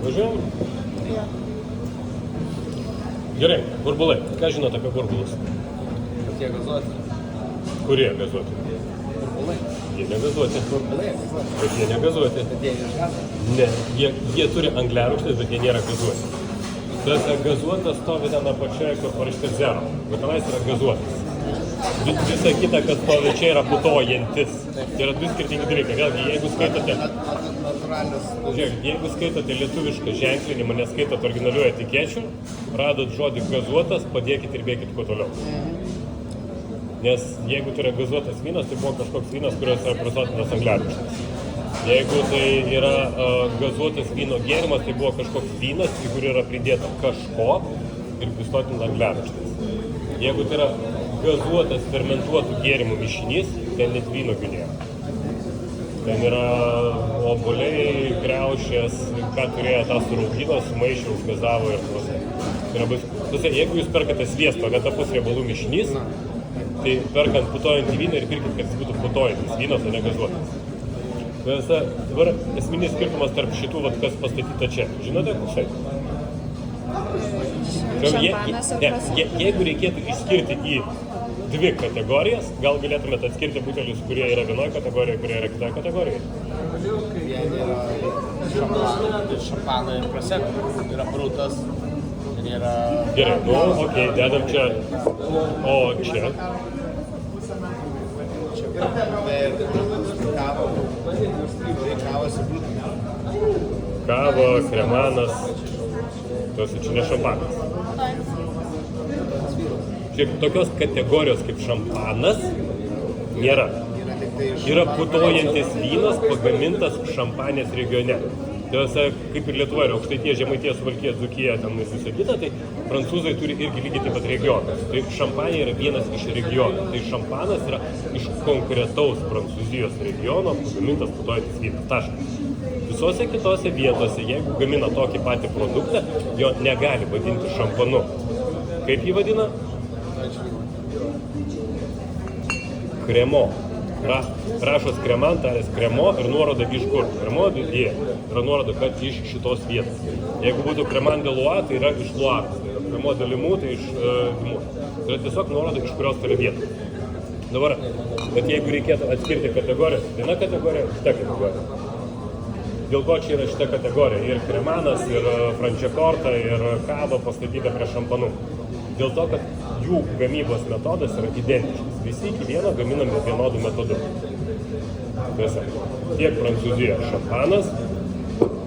Važiuojam? Jo. Gerai, burbulai. Ką žinot apie burbulus? Kad jie gazuoti. Kurie gazuoti? Burbulai. Jie negazuoti. Burbulai gazuoti. Bet jie negazuoti. Bet jie išgazo. Ne, jie turi angliarūgštės, bet jie nėra gazuoti. Tas gazuotas stovi ten apačioje, kur parašyta zero. Bet tenais yra gazuotas. Visa kita, kas stovi čia, yra putojantis. Tai yra du skirtingi dalykai. Vėlgi, jeigu skaitote... Natūralius. Žiūrėk, jeigu skaitote lietuvišką ženklinimą, neskaitot originalių etikečių, radot žodį gazuotas, padėkit ir bėkit kuo toliau. Nes jeigu tai yra gazuotas vynas, tai buvo kažkoks vynas, kurios yra prisotintas angliarūgštės. Jeigu tai yra gazuotas vyno gėrimas, tai buvo kažkoks vynas, į kurį yra pridėta kažko ir prisotinta angliarūgštės. Jeigu tai yra gazuotas fermentuotų gėrimų mišinys, ten net vynuogių nėra. Ten yra obuoliai, kriaušės, ką turėjo tą surūkyną, sumaišė, užgazavo ir panašiai. Jeigu jūs perkate sviesto, vieta pus riebalų mišinys, tai perkant putojantį vyną ir pirkit, kad jis būtų putojantis vynas, o ne gazuotas. Dabar esminis skirtumas tarp šitų, kas pastatyta čia. Žinote, koksai? Jeigu reikėtų išskirti į dvi kategorijas, gal galėtumėte atskirti butelius, kurie yra vienoje kategorijoje, kurie yra kitoje kategorijoje? Jie yra šampano ir prosecco. Yra brūtas. Ir yra... Gerai, okei, dedam čia. O čia? Kava, kremanas. Čia ne šampanas. Šiaip tokios kategorijos kaip šampanas nėra. Yra putojantis vynas pagamintas Šampanės regione. Tai kaip ir Lietuva yra Aukštaitija, Žemaitija, Suvalkija, Dzūkija, ten visą kitą, tai prancūzai turi irgi lygiai taip pat regionus. Tai Šampanė yra vienas iš regionų. Tai šampanas yra iš konkretaus Prancūzijos regiono pagamintas putojantis vynas. Taškas. Visose kitose vietose, jeigu gamina tokį patį produktą, jo negali vadinti šampanu. Kaip jį vadina? Kremo. Rašos kreman, tarės kremo ir nuoroda iš kur. Kremo didėja. Yra nuoroda, kad iš šitos vietos. Jeigu būtų kreman de Loire, tai yra iš Loiros. Tai yra kremo de Limų, tai iš Limų. Tai yra tiesiog nuoroda, iš kurios turi vietą. Dabar, bet jeigu reikėtų atskirti kategorijas, viena kategorija, šita kategorija. Dėl ko čia yra šita kategorija? Ir kremanas, ir Franciacorta, ir kava pastatyta prie šampanų. Dėl to, kad jų gamybos metodas yra identiškas. Visi iki vieno gaminami vienodų metodų. Tiek Prancūzijoje šampanas,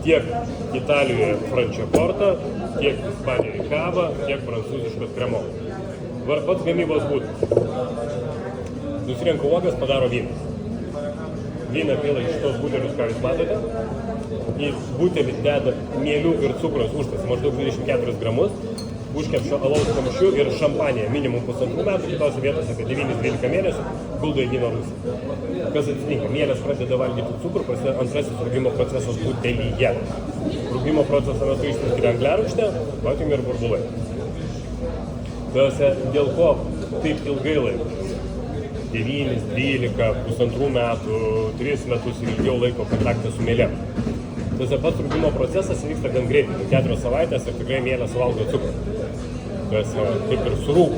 tiek Italijoje Franciacorta, tiek Ispanijoje kava, tiek prancūziškas kremo. Dabar pats gamybos būdas. Susirenka uogas, padaro vyną. Vyną pila iš tos butelius, ką jūs matote. Į butelį deda mielių ir cukraus užtas, maždaug 24 gramus. Užkepšio alaus kamščių ir šampanėje minimum 1,5 metų, kitose vietose apie 9-12 mėnesių, guldo į vyno rūsį. Kas atsitinka? Mielės pradeda valgyti cukrų, prasideda antrasis rūgimo procesas butelyje. Rūgimo proceso metu išsiskiria angliarūgštė, patinga ir burbulai. Dėl ko taip ilgai laiko? 9, 12, 1,5 metų, 3 metus ir ilgiau laiko kontaktą su mielėm. Tas pats rūgimo procesas vyksta gan greitai, 4 savaitės ir tikrai mielės valgo cukrų. Tas kaip ir surūgo.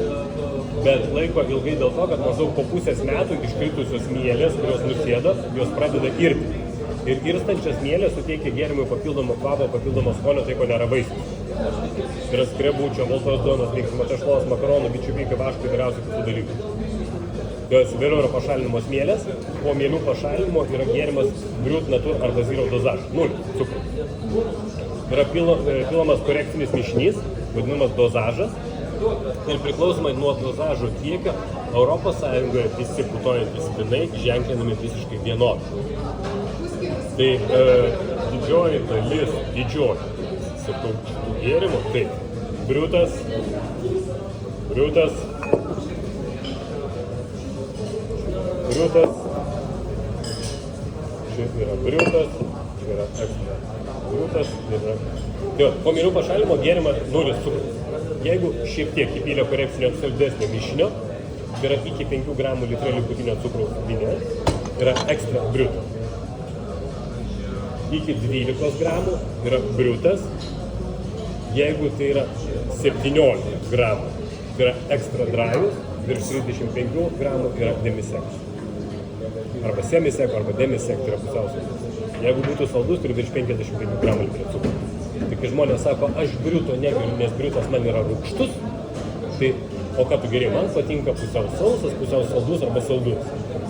Bet laiko ilgai dėl to, kad maždaug po pusės metų iškritusios mielės, kurios nusėdo, jos pradeda irti. Ir irstančias mielės suteikia gėrimui papildomą kvapą, papildomą skonio, tai ko nėra vaisius. Tai yra skrebučio, baltos duonos, linksimo tešlos, makaronų, bičiupikių, vaškų ir įvairiausių kitų dalykų. Vėliau yra pašalinamos mielės, po mielių pašalinimo yra gėrimas briut natur arba zero dozaž, 0 cukrų. Yra pilamas korekcinis mišinys, vadinamas dozažas, ir priklausomai nuo dozažo kiekio Europos Sąjungoje visi putojantys vynai ženklinami visiškai vienodai. Tai didžioji dalis, sakau, šitų gėrimų, tai briutas, čia yra briutas, čia yra ekstra briutas, yra... Po mielių pašalimo gėrimą 0 cukrų. Jeigu šiek tiek įpylė korekcinio saldesnio mišinio, tai yra iki 5 gramų litre likutinio cukraus vyne, yra ekstra briutas. iki 12 gramų yra briutas, jeigu tai yra 17 gramų, tai yra extra dry'us, virš 35 gramų yra demisek. Arba semisek, arba demisek, tai yra pusiausvėros. Jeigu būtų saldus, turi virš 55 gramų prie cukrų. Tai kai žmonės sako, aš briuto negeriu, nes briutas man yra rūgštus, tai o ką tu geri, man patinka pusiau sausas, pusiau saldus arba saldus.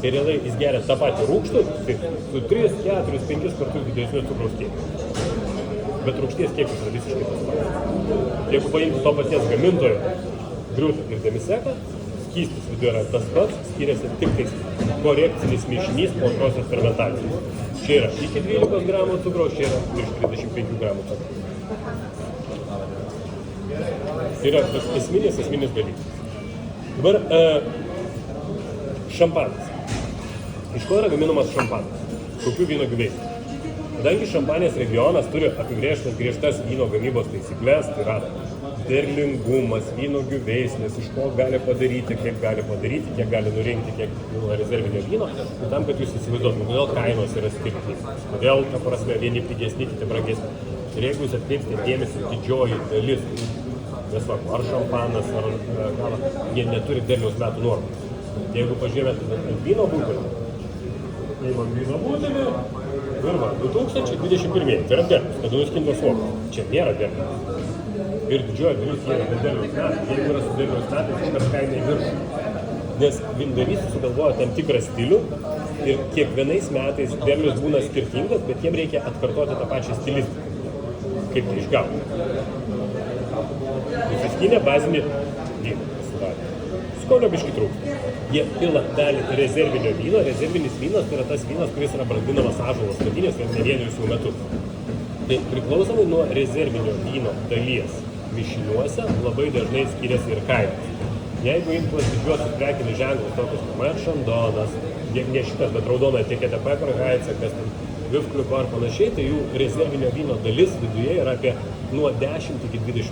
Tai realiai jis geria tą patį rūgštų, tai su 3, 4, 5 kartus didesniu cukraus kiekiu. Bet rūgšties kiekis yra visiškai tas pats. Jeigu paimti to paties gamintojo briutą ir demiseką, skystis viduje yra tas pats, skiriasi tik tais korekcinis mišinys po antrosios fermentacijos. Čia yra iki 12 gramų cukraus, čia yra virš 35 gramų cukraus. Tai yra esminis dalykas. Dabar šampanas. Iš ko yra gaminamas šampanas? Kokių vynuogių veislių? Kadangi šampanės regionas turi apibrėžtas griežtas vyno gamybos taisyklės, tai yra derlingumas, vynuogių veislės, iš ko gali padaryti, kaip gali padaryti, kiek gali nurinkti, kiek rezervinio vyno, tai tam, kad jūs įsivaizduotumėte, kodėl kainos yra skirtingos, kodėl, ta prasme, vieni pigesni, kiti brangesni. Ir jeigu jūs atkreipsite dėmesį, didžioji dalis, nesvarbu, ar šampanas, ar kava, jie neturi derliaus metų normos. Jeigu pažiūrėtumėte ant vyno butelį, paimam vyno butelį, ir va, 2021, tai yra derlius, kada nuskintas svoris. Čia nėra derlius. Ir didžioji dalis jie yra derliaus metų. Jeigu yra su derliaus metais, iškart kaina į viršų. Nes vyndarys sugalvoja tam tikrą stilių ir kiekvienais metais derlius būna skirtingas, bet jiem reikia atkartoti tą pačią stilistiką. Kaip tai išgauti. Nusiskynė bazinį vyną pasidarė. Skonio biškį trūksta. Jie pila dalį rezervinio vyno. Rezervinis vynas tai yra tas vynas, kuris yra brandinamas ąžuolo statinės ir ne vienerius jau metus. Tai priklausomai nuo rezervinio vyno dalies mišiniuose labai dažnai skiriasi ir kainos. Jeigu imtuos didžiuosius prekinius ženklus, tokius kaip Meršandonas, ne šitas, bet raudona etiketė Pepper Heights, kas ten Vivkliuko ar panašiai, tai jų rezervinio vyno dalis viduje yra apie nuo 10 iki 20%.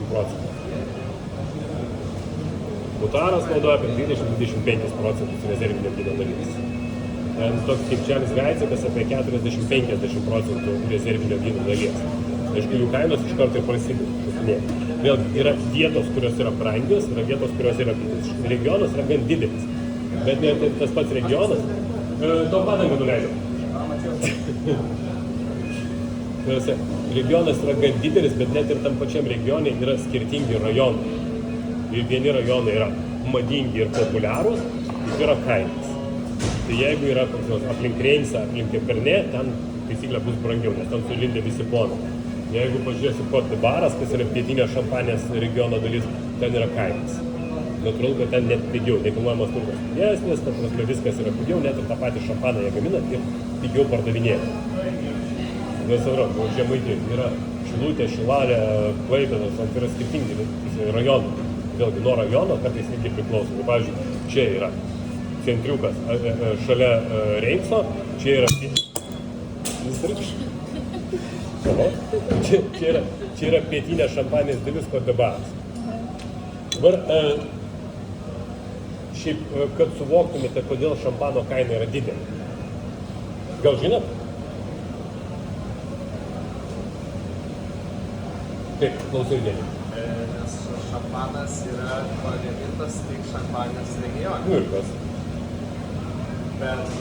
Mutaras naudoja apie 20-25% rezervinio vyno dalis. Toks kaip Čarlis Gaicekas apie 40-50% rezervinio vyno dalies. Aišku, jų kainos iš karto ir prasideda. Vėlgi, yra vietos, kurios yra brangios, yra vietos, kurios yra pigios. Regionas yra gan didelis, bet net tas pats regionas, to padangą nuleidau. Regionas yra gan didelis, bet net ir tam pačiam regione yra skirtingi rajonai. Ir vieni rajonai yra madingi ir populiarūs, ir yra kainos. Tai jeigu yra aplink Reinsą, aplink Kepernė, ten taisyklė bus brangiau, nes ten sulindę visi ponai. Jeigu pažiūrėsi Côte d'Ivoire, kas yra pietinė Šampanės regiono dalis, ten yra kainos. Natūralu, kad ten net pigiau, nekilnojamas turtas pigesnis, ta prasme viskas yra pigiau, net ir tą patį šampaną jie gamina ir pigiau pardavinėja. Nesvarbu, Žemaitė yra Šilutė, Šilalė, Klaipėdos, tai yra skirtingi rajonai. Vėlgi, nuo rajono kartais irgi priklauso. Pavyzdžiui, čia yra centriukas šalia Reinso, čia yra čia yra pietinė Šampanės dalis Côte d'Ivoire. Dabar, šiaip, kad suvoktumėte, kodėl šampano kaina yra didelė. Gal žinot? Taip, klausau dėlį. Nes šampanas yra pagamintas tik Šampanės regione. Nu ir kas?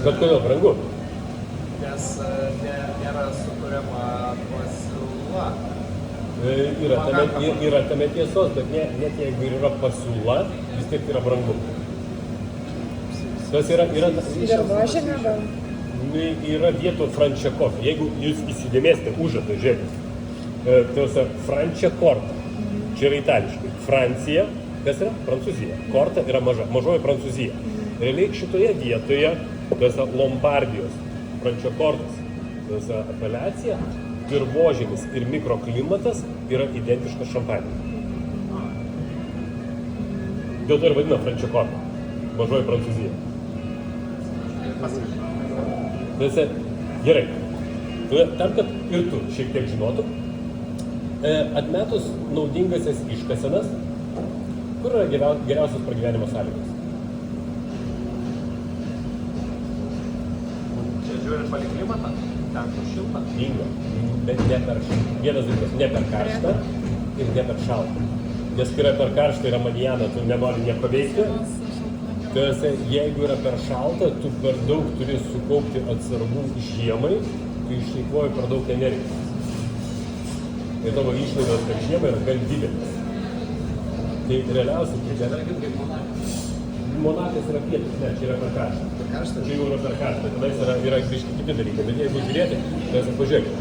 Bet kodėl brangu? Nes nėra sukuriama pasiūla. Yra tame tiesos, bet net jeigu ir yra pasiūla, vis tiek yra brangu. Tas yra Dirvožemė gal? Yra vietų Franciacorta. Jeigu jūs įsidėmėsite užadą, žiūrėkit. Tai Franciacorta. Čia yra itališkai. Francija, kas yra? Prancūzija. Korta yra mažoji Prancūzija. Realiai šitoje vietoje, Lombardijos, Franciacortas, apeliacija, dirvožemis ir mikroklimatas yra identiškas Šampanijai. Dėl to ir vadina Franciacorta, mažoji Prancūzija. Gerai. Tam, kad ir tu šiek tiek žinotum, atmetus naudingasias iškasenas, kur yra geriausios pragyvenimo sąlygos? Čia žiūrint palį klimatą, ten kur šilta. Bingo. Bet ne per vienas dalykas, ne per karštą ir ne per šaltą. Nes kai yra per karštą ir amadijana, tu nenori nieko veikti. Tas, jeigu yra per šalta, tu per daug turi sukaupti atsargų žiemai, tu išeikvoji per daug energijos. Ir tavo išlaidos per žiemą yra gan didelis. Tai realiausiai, tai Monakas yra pietus, ne, čia yra per karštą. Čia jau yra per karštą, tenais yra biški kiti dalykai. Bet jeigu žiūrėti, tai pažiūrėkite,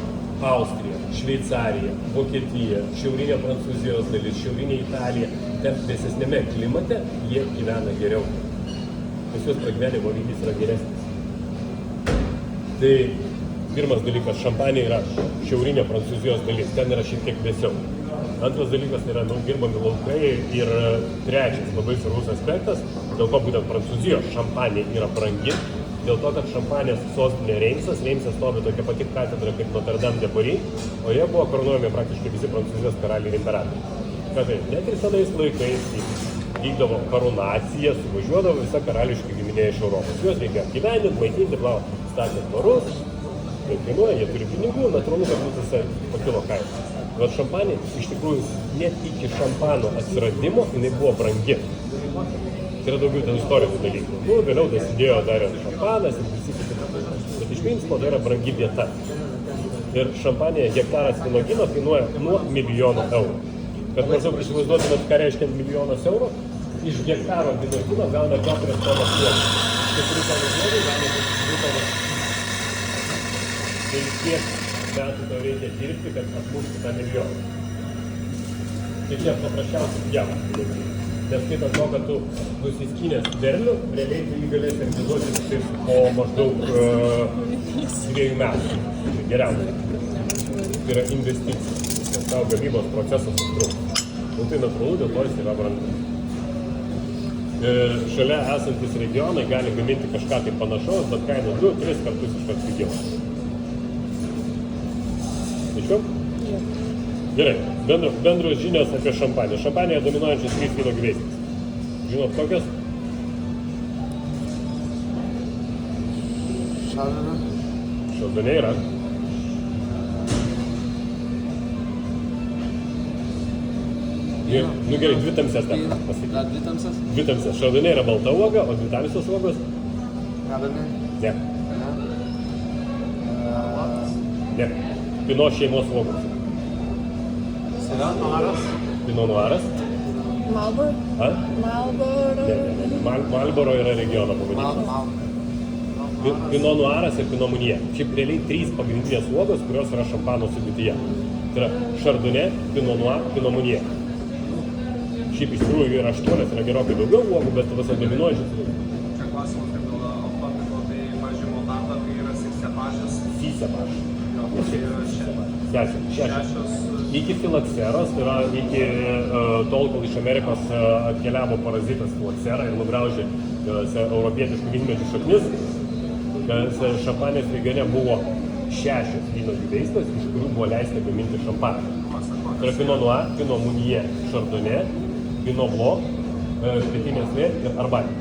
Austrija, Šveicarija, Vokietija, šiaurinė Prancūzijos dalis, šiaurinė Italija, ten vėsesnėme klimate jie gyvena geriau. Pas juos pragyvenimo lygis yra geresnis. Tai pirmas dalykas, Šampanija yra šiaurinė Prancūzijos dalis, ten yra šiek tiek vėsiau. Antras dalykas tai yra dirbami laukai ir trečias labai svarbus aspektas, dėl ko būtent Prancūzijos Šampanija yra brangi, dėl to, kad Šampanijos sostinė Reimsas stovi tokia pati katedra kaip Notre Dame de Paris, o jie buvo karūnuojami praktiškai visi Prancūzijos karaliai ir imperatoriai. Kad net ir senais laikais vykdavo karūnacija, suvažiuodavo visa karališka giminė iš Europos. Juos reikia apgyvendinti, maitinti, statė dvarus, tai kainuoja, jie turi pinigų, natūralu, kad visose pakilo kainos. Bet Šampanija, iš tikrųjų, net iki šampano atsiradimo, jinai buvo brangi. Tai yra daugiau ten istorinių dalykų. Vėliau dasidėjo dar ir šampanas ir visi kiti. Bet iš principo tai yra brangi vieta. Ir Šampanija hektaras vynuogyno kainuoja nuo €1 milijono. Kad maždaug įsivaizduotumėt, ką reiškia €1 milijonas, iš hektaro vynuogyno gauna 4 tonas uogų. 4 tonas uogų gauna 2 tonas. Tai kiek metų tau reikia dirbti, kad atmušti tą milijoną. Tai čia paprasčiausiai pjauti. Nes skaitant to, kad tu nusiskynęs derlių, realiai tu jį galėsi realizuoti tik po maždaug 2 metų. Tai geriausia. Tai yra investicija, nes tavo gamybos procesas užtruks. Tai natūralu, dėl to jis yra brangus. Šalia esantis regionai gali gaminti kažką tai panašaus, bet kaina 2-3 kartus iškart pigiau. Aišku? Gerai, bendros žinios apie Šampaniją. Šampanijoje dominuojančios 3 vynuogių veislės. Žinot kokios? Šardonė yra. Gerai, 2 tamsės dar pasakyti. 2 tamsės? 2 tamsės. Šardonė yra balta uoga, o 2 tamsios uogos? Kabinė? Ne. Pino šeimos uogos. Pino Noiras. Marlboro? Marlboro yra regiono pavadinimas. Pino Noiras ir Pino Meunier. Šiaip realiai 3 pagrindinės uogos, kurios yra šampano sudėtyje. Tai yra Chardonnay, Pino Noir, Pino Meunier. Šiaip iš tikrųjų yra 8, yra gerokai daugiau uogų, bet tas dominuojančias. Čia klausimas, kad optopiko, tai pavyzdžiui, Montarda, tai yra 6 cepažas. 6 cepažas. Tai yra 6. Iki filakseros, tai yra iki tol, kol iš Amerikos atkeliavo parazitas filaksera ir nugraužė europietiškų vynmedžių šaknis. Šampanijos regione buvo 6 vynuogių veislės, iš kurių buvo leista gaminti šampaną. Tai yra Pino Noir, Pino Meunier, Chardonnay, Pino Blanc, Pietinės Lė ir Arbatė.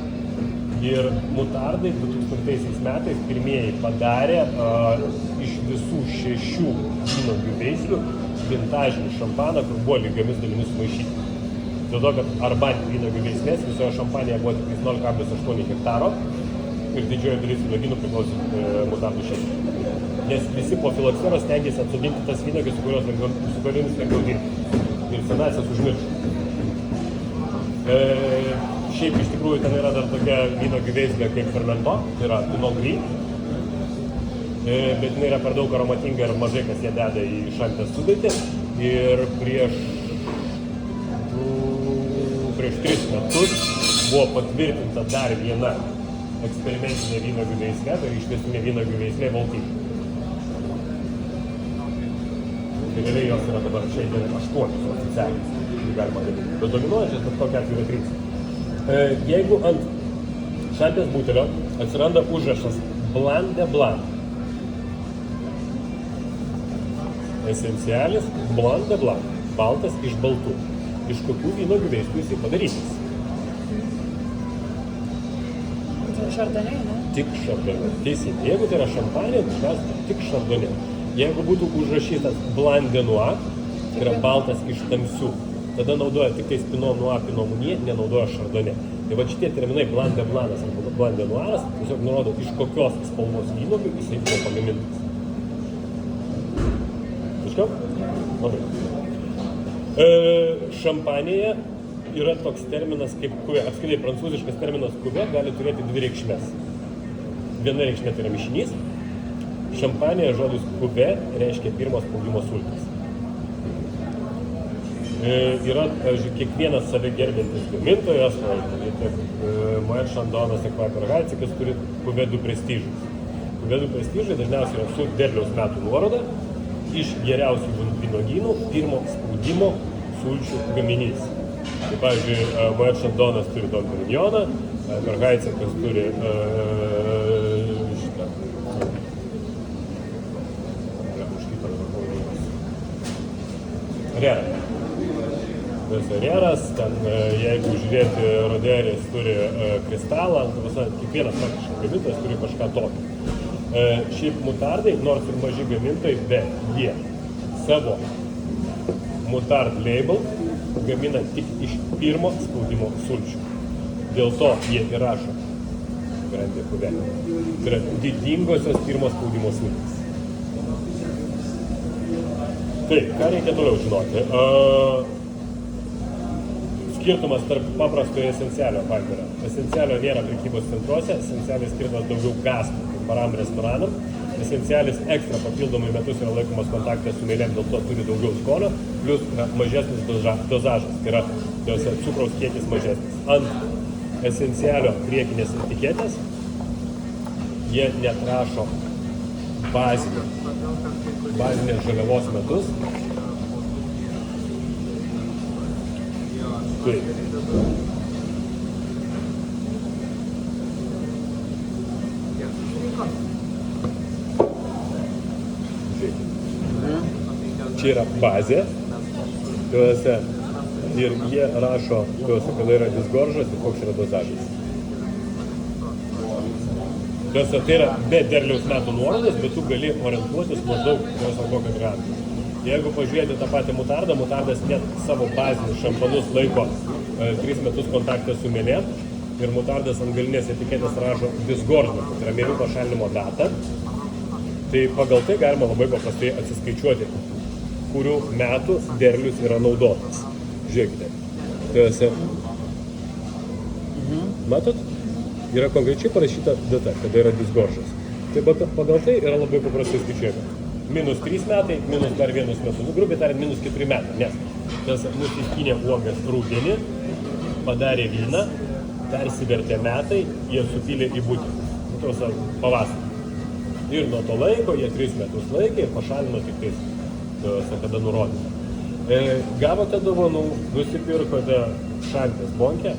Ir Mutardai 2000 metais pirmieji padarė iš visų 6 vynuogių veislių vintažinį šampaną, kur buvo lygiomis dalimis sumaišyti. Dėl to, kad Arbatė vynuogių veislės visoje Šampanijoje buvo tik 0,8 hektaro ir didžioji dalis vynuogynų priklausė Mutardų šeimai. Nes visi po filakseros stengiasi atsodinti tas vynuogės, su kuriomis lengviau dirbti. Ir senasias užmiršo. Šiaip iš tikrųjų ten yra dar tokia vynuogių veislė kaip Fermento, tai yra Pinot Gris. Bet jinai yra per daug aromatinga ir mažai kas ją deda į šaltės sudėtį. Ir prieš 3 metus buvo patvirtinta dar viena eksperimentinė vynuogių veislė, tai išvestinė vynuogių veislė Valtyš. Tai realiai jos yra dabar šiai dienai 8 oficialiai, galima daryti. Bet dominuojančias, bet tokia atveju 3. Jeigu ant šaltės butelio atsiranda užrašas Blanc de Blanc, esencialis Blanc de Blanc, baltas iš baltų. Iš kokių vynuogių veislių jisai padarytas? Tai šardoniai, ne? Tik šardonė. Teisingai. Jeigu tai yra šampanė, dažniausiai tik šardonė. Jeigu būtų užrašytas blanc de noir, tai yra baltas iš tamsių, tada naudoja tik tai pinot noir, pinot meunier, nenaudoja šardonė. Tai va šitie terminai blanc de blancas arba blanc de noiras tiesiog nurodo, iš kokios spalvos vynuogių jisai buvo pagamintas. Aišku? Labai. Šampanėje yra toks terminas kaip kuve. Apskritai prancūziškas terminas kuve gali turėti dvi reikšmės. Viena reikšmė tai yra mišinys. Šampanėje žodis kuve reiškia pirmo spaudimo sultis. Yra, pavyzdžiui, kiekvienas save gerbiantis gamintojas, tiek Moet Chandon, tiek Viper Heidsiekas turi kuve du prestižus. Kuve du prestižai dažniausiai yra su derliaus metų nuoroda iš geriausių vynogynų pirmo spaudimo sulčių gaminys. Tai, pavyzdžiui, Moet Chandonas turi Don Perignoną, Viper Heidsiekas turi šitą. Rera. Reras, ten, jeigu žiūrėti, Roderis turi kristalą, kiekvienas faktiškai gamintojas turi kažką tokio. Šiaip mutardai, nors ir maži gamintojai, bet jie savo mutard label gamina tik iš pirmo spaudimo sulčių. Dėl to jie įrašo grandė kuvelį. Tai yra didingosios pirmo spaudimo sultys. Taip, ką reikia toliau žinoti? Skirtumas tarp paprasto ir esencialio parkerio. Esencialio nėra prekybos centruose, esencialis skirtas daugiau gastų, kaip baram restoranam. Esencialis ekstra papildomai metus yra laikomas kontakte su mėlėm, dėl to turi daugiau skonio, plus mažesnis dozažas, tai yra cukraus kiekis mažesnis. Ant esencialio priekinės etiketės jie neatrašo bazinės žaliavos metus. Taip. Čia yra bazė, ir jie rašo, kada yra disgoržas ir koks yra dozažas. Tai yra be derliaus metų nuorodos, bet tu gali orientuotis maždaug kokią gramą. Jeigu pažiūrėti tą patį mutardą, mutardas net savo bazinius šampanus laiko 3 metus kontaktą su mėlėm ir mutardas ant galinės etiketės rašo disgoržas, tai yra mėlių pašalinimo datą. Tai pagal tai galima labai paprastai atsiskaičiuoti, kurių metų derlius yra naudotas. Žiūrėkite. Matot? Yra konkrečiai parašyta data, kada yra disgoržas. Tai pagal tai yra labai paprastai skaičiuojama. Minus 3 metai, minus dar vienus metus. Grubiai tariant, minus 4 metai. Nes tas nusiskynė uogas rudenį, padarė vyną, persivertė metai, jie supylė į butį. Tos pavasarį. Ir nuo to laiko jie 3 metus laikė ir pašalino tik tais, kada nurodė. Gavote dovanų, nusipirkote šantės bonkę.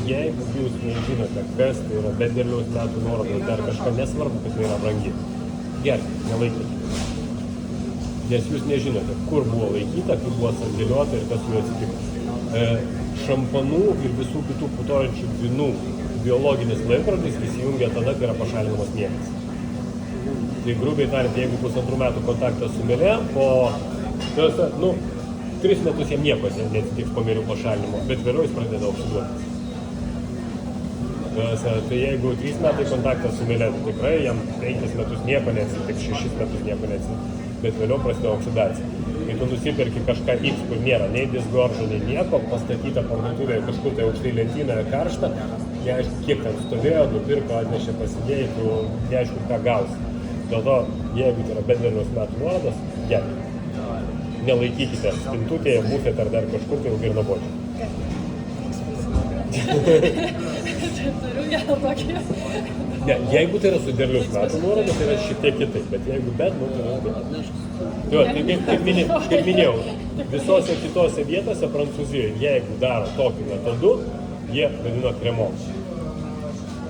Jeigu jūs nežinote, kas tai yra be derliaus metų nuorodos, dar kažką nesvarbu, kad tai yra brangi. Gerkite, nelaikykite. Nes jūs nežinote, kur buvo laikyta, kaip buvo sandėliuota ir kas su juo atsitiko. Šampanų ir visų kitų putojančių vynų biologinis laikrodis įsijungia tada, kai yra pašalinamas mėlis. Tai grubiai tariant, jeigu 1,5 metų kontaktas su mėlėm, po 3 metus jam nieko neatsitiks po mėlių pašalinimo, bet vėliau jis pradeda oksiduotis. Tai jeigu 3 metai kontaktas su mėlėm, tikrai jam 5 metus nieko neatsitiks, 6 metus nieko neatsitiks, bet vėliau prasideda oksidacija. Kai tu nusipirki kažką X, kur nėra nei disgoržo, nei nieko, pastatyta parduotuvėje kažkur tai aukštai lentynoje karšta, neaišku, kiek ten stovėjo, nupirko, atnešė, pasidėjai, tu neaišku, ką gausi. Dėl to, jeigu tai yra be derliaus metų nuorodos, gerai. Nelaikykite spintutėje, bufete ar dar kažkur, tai ilgai ir nuobodžiai. Turiu gerą tokį. Ne, jeigu tai yra su derliaus metų nuoroda, tai yra šiek tiek kitaip, bet jeigu bet, tai kaip minėjau, visose kitose vietose Prancūzijoje, jeigu daro tokiu metodu, jie vadina kremon.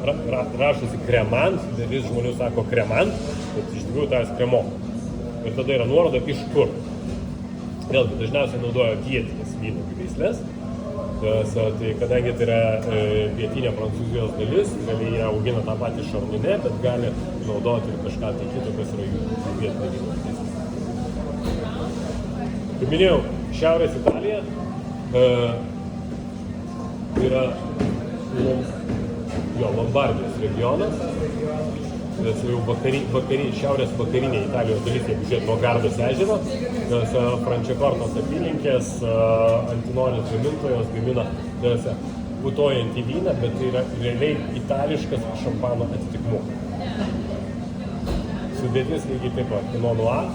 Rašosi kremant, dalis žmonių sako kremant, bet iš tikrųjų tai kremon. Ir tada yra nuoroda iš kur. Vėlgi, dažniausiai naudoja vietinės vynuogių veislės, Tai kadangi tai yra pietinė Prancūzijos dalis, realiai jie augina tą patį šarminę, bet gali naudoti ir kažką tai kito, kas yra jų vietinė vyno. Kaip minėjau, Šiaurės Italija yra Lombardijos regionas, šiaurės vakarinė Italijos dalis, jeigu žiūrėt nuo Gardos ežero, Franciakortos apylinkės, Antinolis gamintojos gamina putojantį vyną, bet tai yra realiai itališkas šampano atitikmuo. Sudėtis lygiai taip pat, Pinot Noir,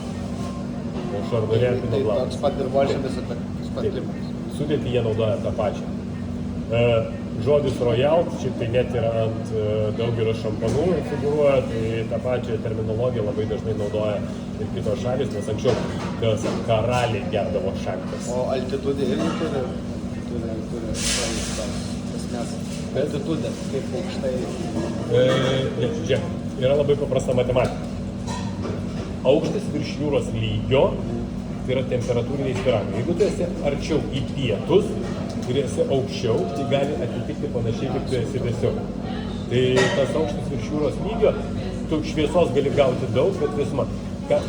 Chardonnay, Pinot Blanc. Toks pat dirvožemis ir toks pat klimatas. Sudėtį jie naudoja tą pačią. Žodis Royal, šiaip tai net yra ant daugelio šampanų figūruoja, tai tą pačią terminologiją labai dažnai naudoja ir kitos šalis, nes anksčiau karaliai gerdavo šaktas. O altitudė irgi turi esmės. Altitudė, kaip aukštai. Žiūrėk, yra labai paprasta matematika. Aukštis virš jūros lygio tai yra temperatūriniai svyravimai. Jeigu tu esi arčiau į pietus ir esi aukščiau, tai gali atitikti panašiai, kaip tu esi vėsiau. Tai tas aukštis virš jūros lygio, tu šviesos gali gauti daug, bet visma.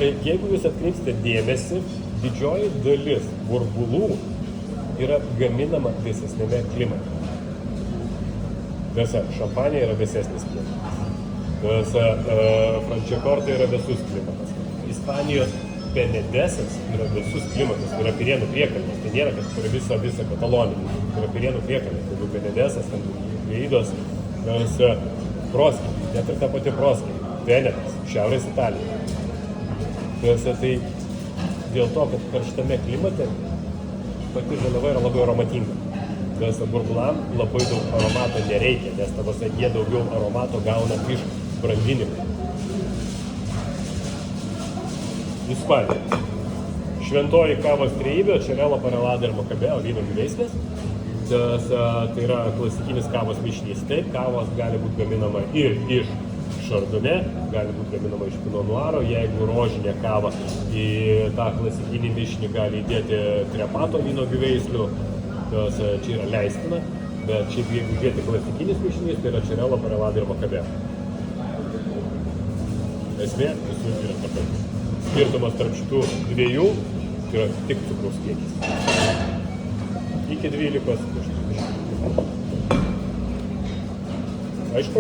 Jeigu jūs atkreipsite dėmesį, didžioji dalis burbulų yra gaminama vėsesnėme klimate. Šampanija yra vėsesnis klimatas. Franciakorta yra vėsus klimatas. Ispanijos Benedesas yra vėsus klimatas, tai yra Pirėnų priekalnės. Tai nėra, kad yra visa Katalonija. Tai yra Pirėnų priekalnės. Tai Benedesas, Veidos, Proskė, net ir ta pati Proskė, Venetas, Šiaurės Italija. Tai dėl to, kad karštame klimate pati žaliava yra labai aromatinga. Burbulam labai daug aromato nereikia, nes jie daugiau aromato gauna iš brandinimo. Ispanija. Šventoji kavos trejybė, Čerelo, Parelada ir Makabeo vynuogių veislės. Tai yra klasikinis kavos mišinys. Taip, kavos gali būti gaminama ir iš Chardonnay, gali būti gaminama iš Pinot Noiro. Jeigu rožinė kava į tą klasikinį mišinį gali įdėti Trepato vynuogių veislių, čia yra leistina, bet šiaip jeigu žiūrėti klasikinis mišinys, tai yra Čerelo, Parelada ir Makabeo. Esmė visų yra ta pati. Skirtumas tarp šitų dviejų yra tik cukraus kiekis. Iki 12. Aišku?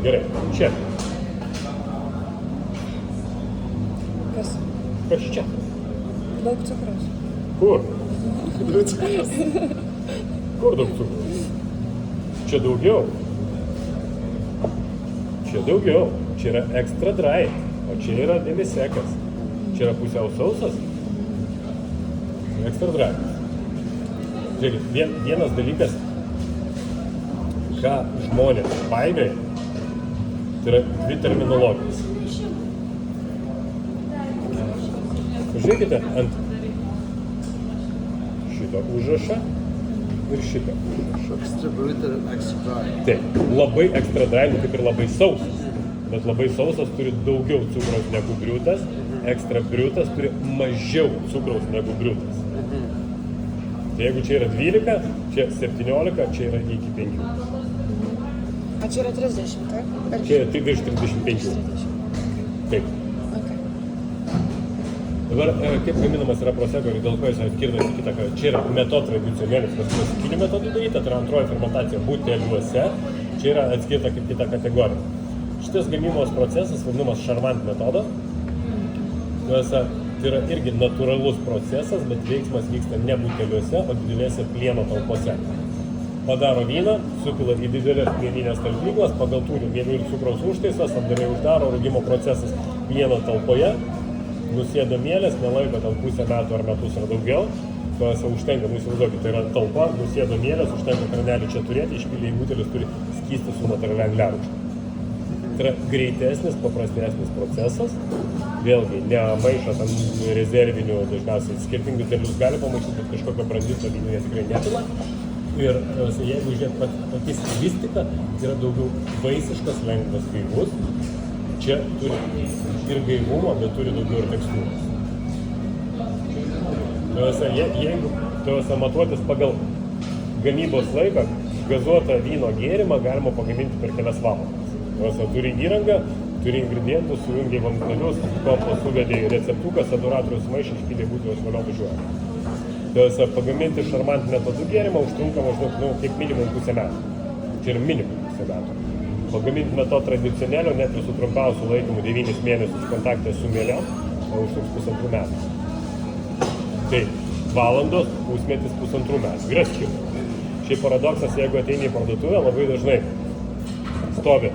Gerai, čia. Kas? Kas čia? Daug cukraus. Kur? Kur daug cukraus? Čia daugiau. Čia daugiau. Čia yra extra dry. O čia yra demisekas. Čia yra pusiau sausas. Extra dry. Žiūrėkit, vienas dalykas, ką žmonės painioja, tai yra dvi terminologijos. Pažiūrėkite ant šito užrašą ir šito užrašą. Extra brut ir extra dry. Taip, labai extra dry, kaip ir labai sausas. Bet labai sausas turi daugiau cukraus negu briutas, ekstra briutas turi mažiau cukraus negu briutas. Tai jeigu čia yra 12, čia 17, čia yra iki 5. A čia yra 30, taip? Čia yra tik virš 35. Taip. Okay. Dabar kaip gaminamas yra prosecco ir dėl ko jis atskirtas į kitą, čia yra metod tradicionėlis, nes klasikinių metodų daryta, tai yra antroji fermentacija buteliuose, čia yra atskirta kaip kita kategorija. Šitas gamybos procesas vadinamas Charmant metodo. Tai yra irgi natūralus procesas, bet veiksmas vyksta ne buteliuose, o didelėse plieno talpose. Padaro vyną, supila į didelės plieninės talpyklas, pagal turi mielių ir cukraus užtaisas, apdarai uždaro, rūgimo procesas plieno talpoje, nusėdo mielės, nelaiko ten pusę metų ar metus ar daugiau. Užtenka, įsivaizduokit, tai yra talpa, nusėdo mielės, užtenka kranelį čia turėti, išpylė į butelis, turi skystį su natūralia angliarūgšte. Tai yra greitesnis, paprastesnis procesas. Vėlgi, nemaišo tam rezervinių, dažniausiai skirtingus derlius gali pamaišyti, bet kažkokio brandito vyno jie tikrai nepila. Ir jeigu žiūrėt pati stilistika, yra daugiau vaisiškas, lengvas, gaivus. Čia turi ir gaivumo, bet turi daugiau ir tekstūros. Jeigu matuotis pagal gamybos laiką gazuotą vyno gėrimą galima pagaminti per kelias valandas. Nors turi įrangą, turi ingredientus, sujungiai vamzdelius, kompą suvedė receptuką, saduratorius maišą, išpylė būtų vėliau važiuoja. Tai pagaminti šarmant metodų gėrimą užtrunka maždaug, kiek minimum pusę metų. Čia yra minimum pusę metų. Pagaminti metodą tradicionelio, net ir su trumpiausiu laikymu 9 mėnesius kontaktą su mielėm, užtruks 1,5 metų. Tai valandos, pusmetis 1,5 metų. Yra skirtumas. Šiaip paradoksas, jeigu ateini į parduotuvę, labai dažnai stovi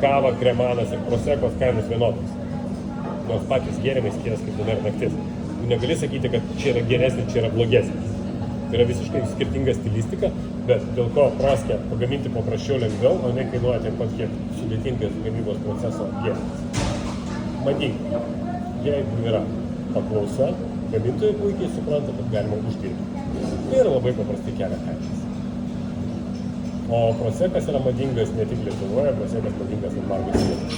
kava, kremanas ir prosekos kainos vienodos. Nors patys gėrimai skiriasi kaip diena ir naktis. Tu negali sakyti, kad čia yra geresnis, čia yra blogesnis. Tai yra visiškai skirtinga stilistika, bet dėl ko praskę pagaminti paprasčiau lengviau, o ne kainuoja taip pat kiek sudėtingas gamybos proceso gėrimas. Madinga. Jeigu yra paklausa, gamintojai puikiai supranta, kad galima uždirbti. Tai yra labai paprasti kelia kainas. O prosekas yra madingas ne tik Lietuvoje, prosekas madingas ant margos vietos.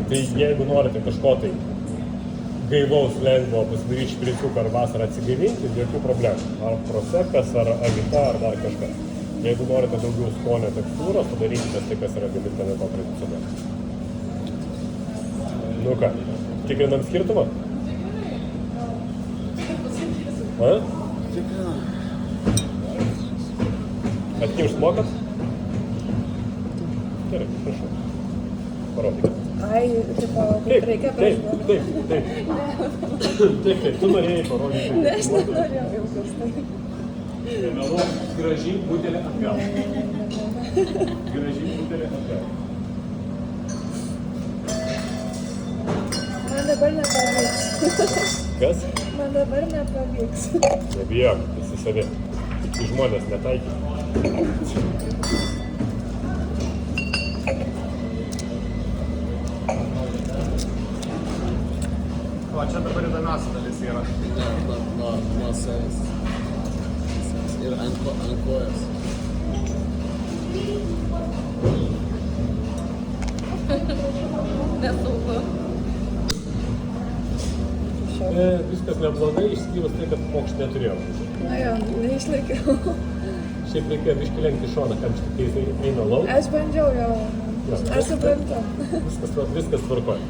Tai jeigu norite kažko tai gaivaus, lengvo pasidaryti špriciuką ar vasarą atsigaivinti, jokių problemų. Ar prosekas, ar agita, ar dar kažkas. Jeigu norite daugiau skonio tekstūros, padarykite tai, kas yra gaminta ne to tradicionaliai. Nu ką, tikrinam skirtumą? A? Tikrinam. Atkimšt mokat? Gerai, prašau. Parodykite. Ai, tipo, kaip reikia prašau. Taip, tu norėjai parodyti. Ne, aš nenorėjau jau kažtai. Meluok, grąžink butelį atgal. Grąžink butelį atgal. Man dabar nepavyks. Kas? Man dabar nepavyks. Nebijok, visi savi. Tik į žmonės netaikyk. O čia dabar įdomiausia dalis yra. Nuo savęs. Ir ant kojos. Nesaugu. Viskas neblogai, išskyrus tai, kad pokšt neturėjau. Na jo, neišlaikiau. Šiaip reikėjo biškį lenkti šoną, kam štai jisai eina lauk. Aš bandžiau jo. Aš suprantu. Viskas tvarkoja.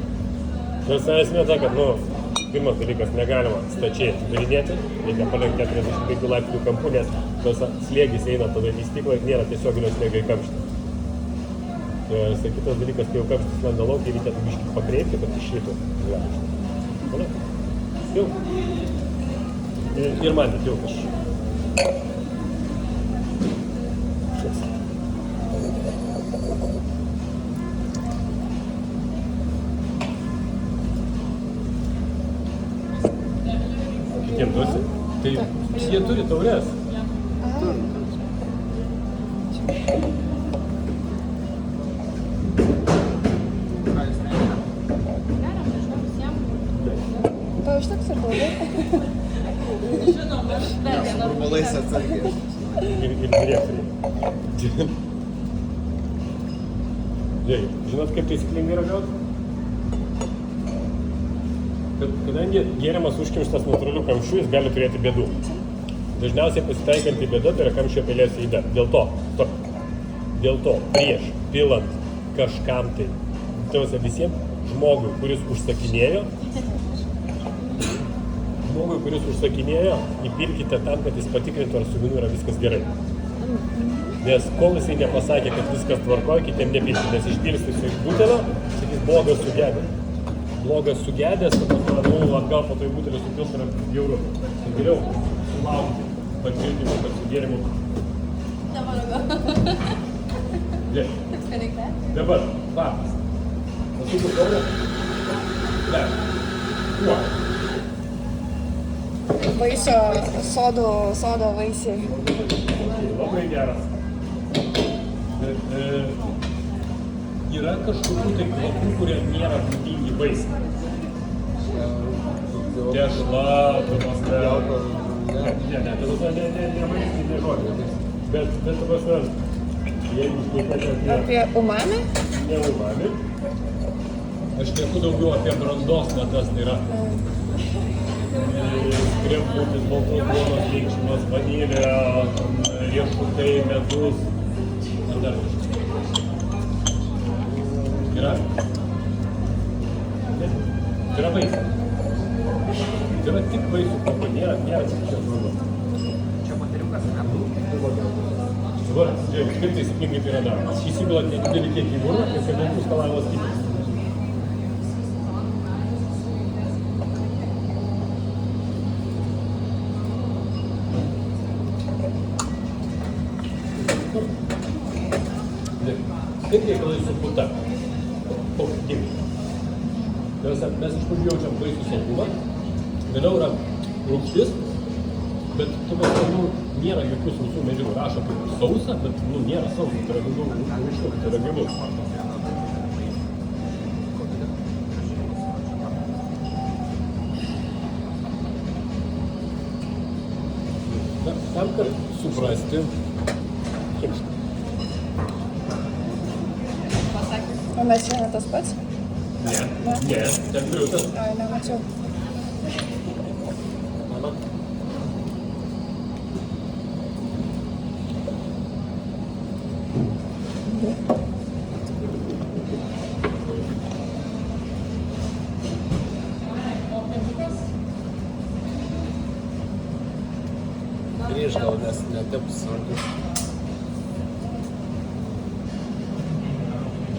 Nors esmė ta, kad, pirmas dalykas, negalima stačiai atidarinėti, reikia palenkti 45 laipsnių kampu, nes tas slėgis eina tada į stiklą ir nėra tiesioginio slėgio į kamštį. Kitas dalykas, kai jau kamštis lenda lauk, reikėtų biškį pakreipti, kad išeitų glamštį. Jau. Ir man jau kažkaip. Kitiem duosi? Tai jie turi taures. Tau užteks ir daugiau? Žinoma, dar vienas. Burbulais atsargiai. Ir direktoriai. Žiūrėkit, žinot, kaip taisyklingai yra gauti? Kadangi gėrimas užkimštas natūraliu kamščiu, jis gali turėti bėdų. Dažniausiai pasitaikanti bėda tai yra kamščio pelės įda. Dėl to prieš pilant kažkam tai, visiems žmogui, kuris užsakinėjo, įpilkite tam, kad jis patikrintų, ar su vynu yra viskas gerai. Nes kol jisai nepasakė, kad viskas tvarkoja, kitiem nepilti, nes išpilstis iš butelio, sakys, blogas sugedęs, kad atgal po tai butelio supils yra bjauru. Tai geriau sulaukti patvirtinimo, kad su gėrimu. Dabar, lapas. Pasukų taurę. Ne. Kuo? Vaisio, sodo vaisiai. Labai geras. Bet yra kažkokių tai kvapų, kurie nėra būdingi vaisiai. Tešla, ne vaisiai, ne žodžiai. Bet, jeigu šnekėti Apie umami? Ne umami, aš šneku daugiau apie brandos natas, tai yra krembutis, baltos duonos linkšimas, vanilė, riešutai, medus. Ar dar kažkas? Yra? Ne. Tai yra vaisių. Tai yra tik vaisių kopa, nėra tik čia žmonių. Čia moteriukas, ne? Dabar, žiūrėk, kaip taisyklingai tai yra daroma. Įsipilat nedidelį kiekį į burną ir fermentų skalavimas kitas. Kaip reikalai su puta? Mes iš pradžių jaučiam vaisių saldumą, vėliau yra rūgštis, bet tu mes nėra jokių sausų medžiagų. Rašo kaip sausa, bet nėra sausa, tai yra daugiau rūgštų, tai yra gilus. Tam, kad suprasti, O mes šiandien tas pats? ne, ten triutas. Ai, nemačiau. Grįž gal nes netips sunku.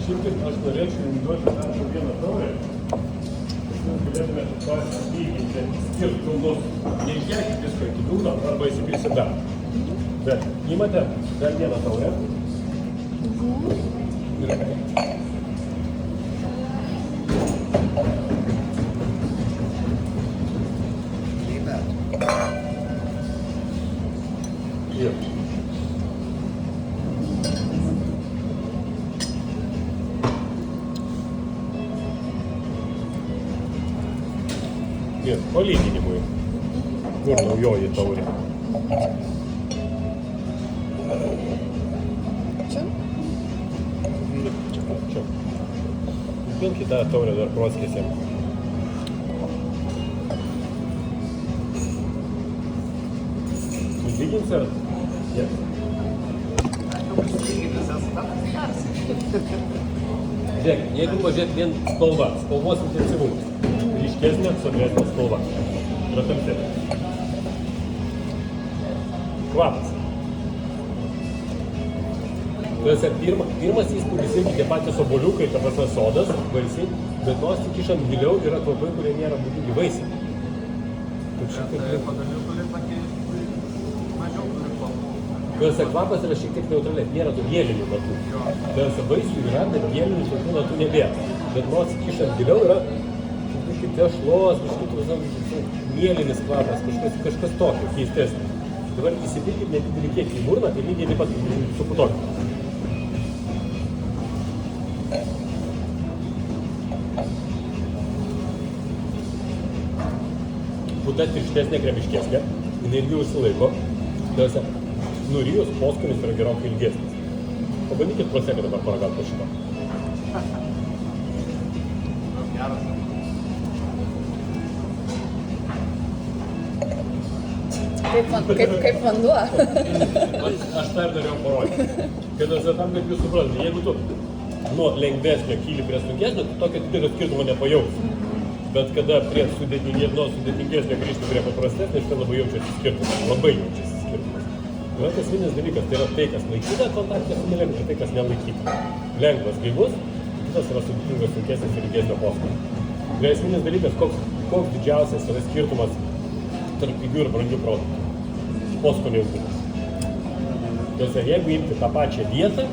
Šiaip taip aš norėčiau jums duoti dar vieną taurę. Jūs galėtumėte pasilyginti skirtumus. Neišgerkit visko iki dugno arba įsipilsit dar. Bet įmate dar vieną taurę. Ir Ir. Ir palyginimui. Kur naujoji taurė? Čia? Čia. Vėl kitą taurę dar proskėsim. Lyginsi ar? Yes. Žiūrėk, jeigu pažiūrėt vien spalva, spalvos intensyvumas. Ryškesnė, sodresnė spalva. Yra tamsesnė. Kvapas. Tuose pirmas įspūdis irgi tie patys obuoliukai, ta prasme sodas, vaisiai, bet nors tik išant giliau yra kvapai, kurie nėra būdingi vaisiai. Tai pagaliau turi tokį mažiau turi kvapų. Tuose kvapas yra šiek tiek neutraliai, nėra tų gėlinių natų. Tuose vaisių yra, bet gėlinių tokių natų nebėra. Bet nors kišant giliau yra kažkaip tešlos, kažkaip mėlynis kvapas, kažkas tokio keistesnis. Dabar įsipilkit nedidelį kiekį į burną, tai lygiai taip pat su putokiu. Puta tirštesnė, kremiškesnė, jinai ilgiau užsilaiko. Tuose nurijus poskonis yra gerokai ilgesnis. Pabandykit proseką dabar paragauti po šito. Geras. Kaip vanduo. Aš tą ir norėjau parodyti. Kad tam, kad jūs suprantate, jeigu tu nuo lengvesnio kyli prie sunkesnio, tu tokio didelio skirtumo nepajausi. Bet kada prie sudėtingesnio grįžti prie paprastesnio, štai labai jaučiasi skirtumas. Labai jaučiasi skirtumas. Ir esminis dalykas, tai yra tai, kas laikyta kontaktą su nelengva, ir tai, kas nelaikyta. Lengvas gaivus, kitas yra sudėtingas, sunkesnis ir ilgesnio poskonio. Ir esminis dalykas, koks didžiausias yra skirtumas tarp pigių ir brangių produktų. Poskonio ilgumas. Tuose, jeigu imti tą pačią vietą,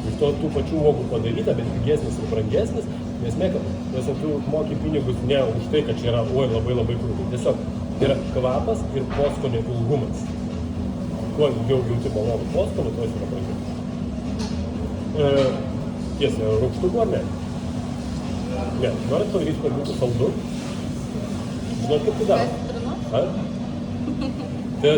iš to tų pačių uogų padaryta, bet pigesnis ir brangesnis, esmė, kad tu moki pinigus ne už tai, kad čia yra labai labai krūtai. Tiesiog yra kvapas ir poskonio ilgumas. Kuo ilgiau jauti malonų poskonį, tuo jis yra brangiau. Tiesa, rūgštukų ar ne? Ne, norit padaryti, kad būtų saldu? Žinot, kaip tai daro? Tai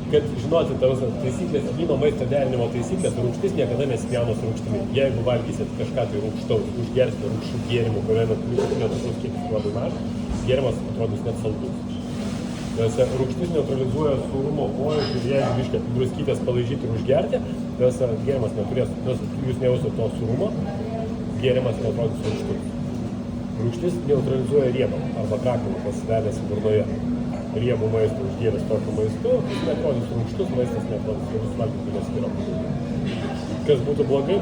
kad žinoti, taisyklės, vyno maisto derinimo taisyklės, rūgštis niekada nesipjauna su rūgštimi. Jeigu valgysit kažką tai rūgštaus, užgersite rūgščių gėrimų, kuriame netušus kiekis labai mažas, gėrimas atrodys net saldus. Nes rūgštis neutralizuoja sūrumo pojūtį ir jeigu biškį druskytės palaižyti ir užgerti, nes gėrimas neturės, nes jūs nejausit to sūrumo, gėrimas neatrodys rūgštus. Rūgštis neutralizuoja riebą arba kraklą pasidaręs burnoje. Riebų maistą užgėręs tokiu maistu, jis neatrodys rūgštus, maistas neatrodys, jeigu valgyti neskiriam. Kas būtų blogai,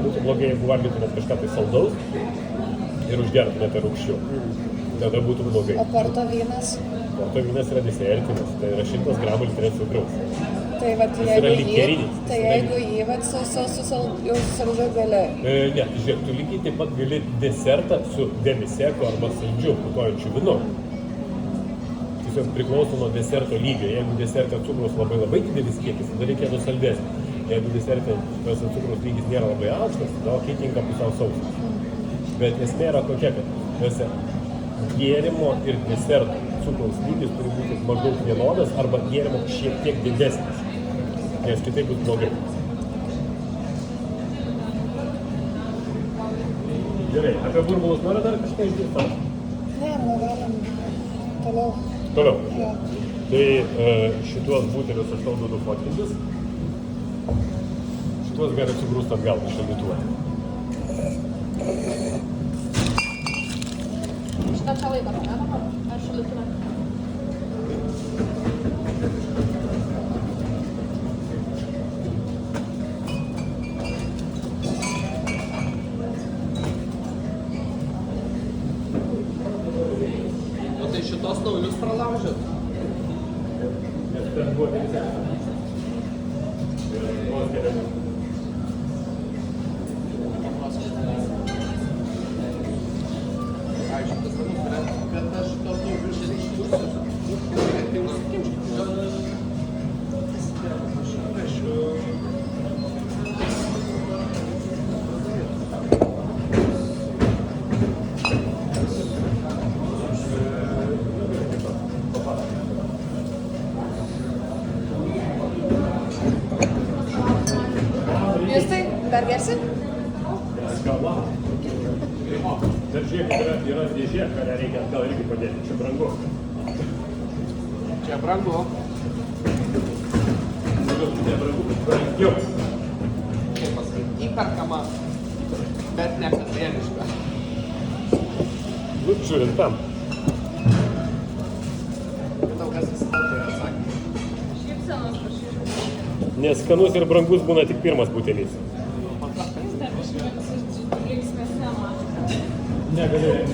jeigu valgytumėt kažką tai saldaus ir užgertumėte rūgščių. Tada būtų blogai. O portovynas? Portovynas yra desertinis, tai yra 100 gramų litre cukraus. Tai vat, Jis yra likerinis. Tai jeigu jį vat, su saldžiu gali. Ne, žiūrėk, tu lygiai taip pat gali desertą su demiseku arba saldžiu putojančiu vynu. Tiesiog priklauso nuo deserto lygio. Jeigu deserte cukraus labai didelis kiekis, tada reikėtų saldesnį. Jeigu deserte cukraus lygis nėra labai aukštas, tada kai tinka pusiau sausas. Bet esmė yra tokia, kad gėrimo ir deserto cukraus lygis turi būti maždaug vienodas arba gėrimo šiek tiek didesnis, nes kitaip bus blogai. Gerai, apie burbulus nori dar kažką išgirsti? Ne, galim toliau. Toliau. Ja. Tai šituos butelius aš tau duodu fotkintis. Šituos gali sugrūsti atgal iš šaldytuvo. Šitą čia laiką, ne dabar? Ar šaldytuve? O tai šitos naujus pralaužėt? Nes ten buvo demisekas. Ir tuos kelius. Bet aš tos naujus išsiųsiu. Tai užsikimškite. Jūs tai dar gersi? Kava. Dar žiūrėk, yra dėžė, kurią reikia atgal irgi padėti. Čia brangu. Čia brangu. Nebrangu, bet brangiau. Kaip pasakyti, įperkama, bet ne kasdieniška. Nu, žiūrint tam. Tau kas visada tai atsakė. Šypsenos prašyčiau. Nes skanus ir brangus būna tik pirmas butelis. Jis dar biškai linksmesnė matė. Negalėjai.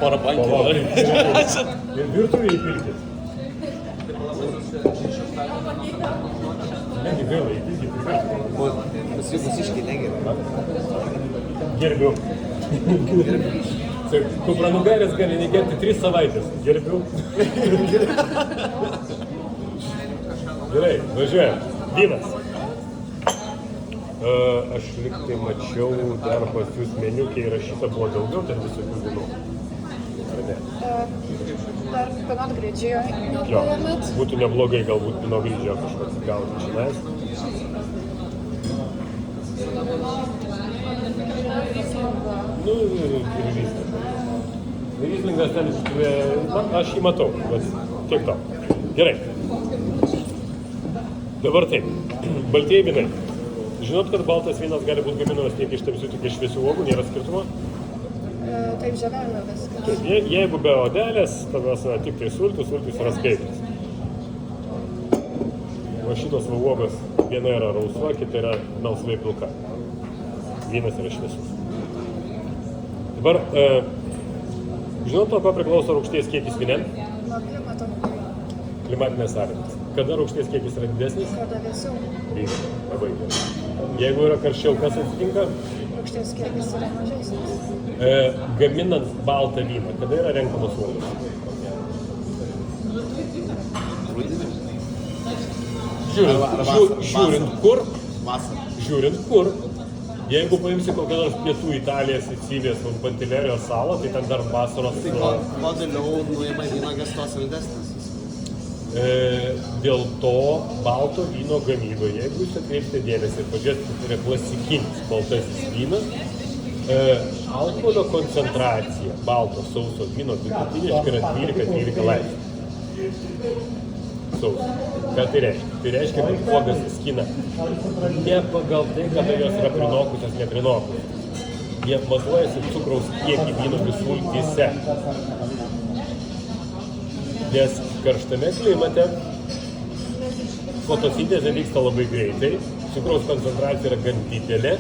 Porą bankį. Ir virtuvėje įpilkit. Negi gaila, įpilkit. Pasiškai negerai. Gerbiu. Kupranugaris gali negerti 3 savaitės. Gerbiu. Gerai, važiuojam. Vynas. Aš liktai mačiau dar pas jūs meniukė įrašyta buvo daugiau ten visokių vynų. Ar ne? Dar Pinot Grigio Jo, paėmėt. būtų neblogai galbūt Pinot Grigio kažkoks gauti čionais. Nu, ir Rieslingas. Rieslingas ten, aš jį matau, bet tiek to. Gerai. Dabar taip, baltieji vynai. Žinot, kad baltas vynas gali būti gaminamas tiek iš tamsių, tiek iš šviesių uogų, nėra skirtumo? Taip žemėna viskas. Taip, jeigu be odelės, tada tik tai sultis yra skaidrus. O šitos uogos, viena yra rausva, kita yra melsvai pilka. Vynas yra šviesus. Dabar, žinot, nuo ko priklauso rūgšties kiekis vyne? Nuo klimato. Klimatinės sąlygos. Kada rūgšties kiekis yra didesnis? Kada vėsiau. Vynas. Labai gerai. Jeigu yra karščiau, kas atsitinka? Rūgšties kiekis yra mažesnis. Gaminant baltą vyną, kada yra renkamos uogos? Žiūrint kur? Vasarą. Žiūrint kur. Jeigu paimsi kokią nors pietų Italiją, Sicilijos, Pantilerijos salą, tai ten dar vasaros... Tai kuo vėliau nuima vynuogės tos saldesnės. Dėl to balto vyno gamyboje, jeigu jūs atkreipsite dėmesį ir pažiūrėsite, tai yra klasikinis baltasis vynas, Alkoholio koncentracija balto sauso vyno vidutiniškai yra 12-13 laipsnių. Sauso. Ką tai reiškia? Tai reiškia, kad uogas skina ne pagal tai, kada jos yra prinokusios, neprinokusios. Jie matuojasi cukraus kiekį vynuogių sultyse. Nes karštame klimate fotosintezė vyksta labai greitai, cukraus koncentracija yra gan didelė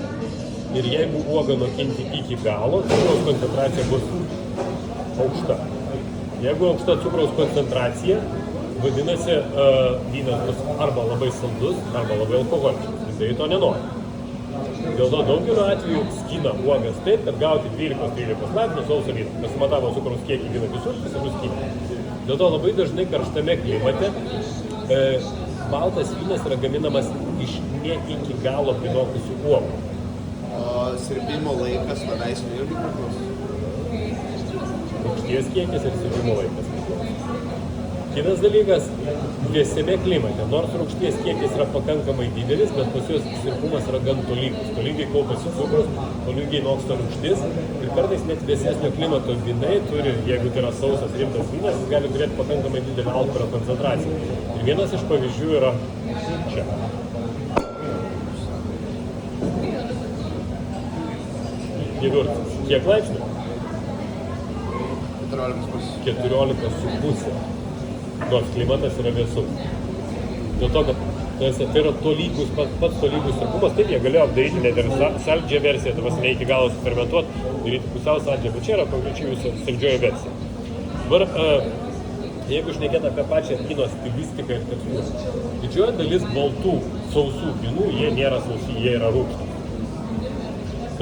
ir jeigu uogą nokinti iki galo, cukraus koncentracija bus aukšta. Jeigu aukšta cukraus koncentracija, vadinasi, vynas bus arba labai saldus, arba labai alkoholiškas. Jisai to nenori. Dėl to daugeliu atveju skina uogas taip, kad gauti 12-13 laipsnių sauso vyną. Pasimatavo cukraus kiekį vynuogių sultyse ir nuskina. Dėl to labai dažnai karštame klimate baltas vynas yra gaminamas iš ne iki galo prinokusių uogų. O sirbimo laikas veislių irgi priklauso? Rūgšties kiekis ir sirbimo laikas. Kitas dalykas, vėsiame klimate, nors rūgšties kiekis yra pakankamai didelis, bet pas juos sirpumas yra gan tolygus. Tolygiai kaupiasi cukrus, tolygiai noksta rūgštis ir kartais net vėsesnio klimato vynai turi, jeigu tai yra sausas rimtas vynas, jis gali turėti pakankamai didelį alkoholio koncentraciją. Ir vienas iš pavyzdžių yra čia. Gewürzas. Kiek laipsnių? 14,5. Nors klimatas yra vėsus. Dėl to, kad tai yra tolygus, pats tolygus sirpumas, taip jie galėjo apdaryti net ir saldžią versiją, tai ne iki galo sufermentuoti, daryti pusiau saldžią, bet čia yra konkrečiai jūsų saldžioji versija. Dabar, jeigu šnekėt apie pačią vyno stilistiką ir tekstus, didžioji dalis baltų sausų vynų, jie nėra sausi, jie yra rūgštūs.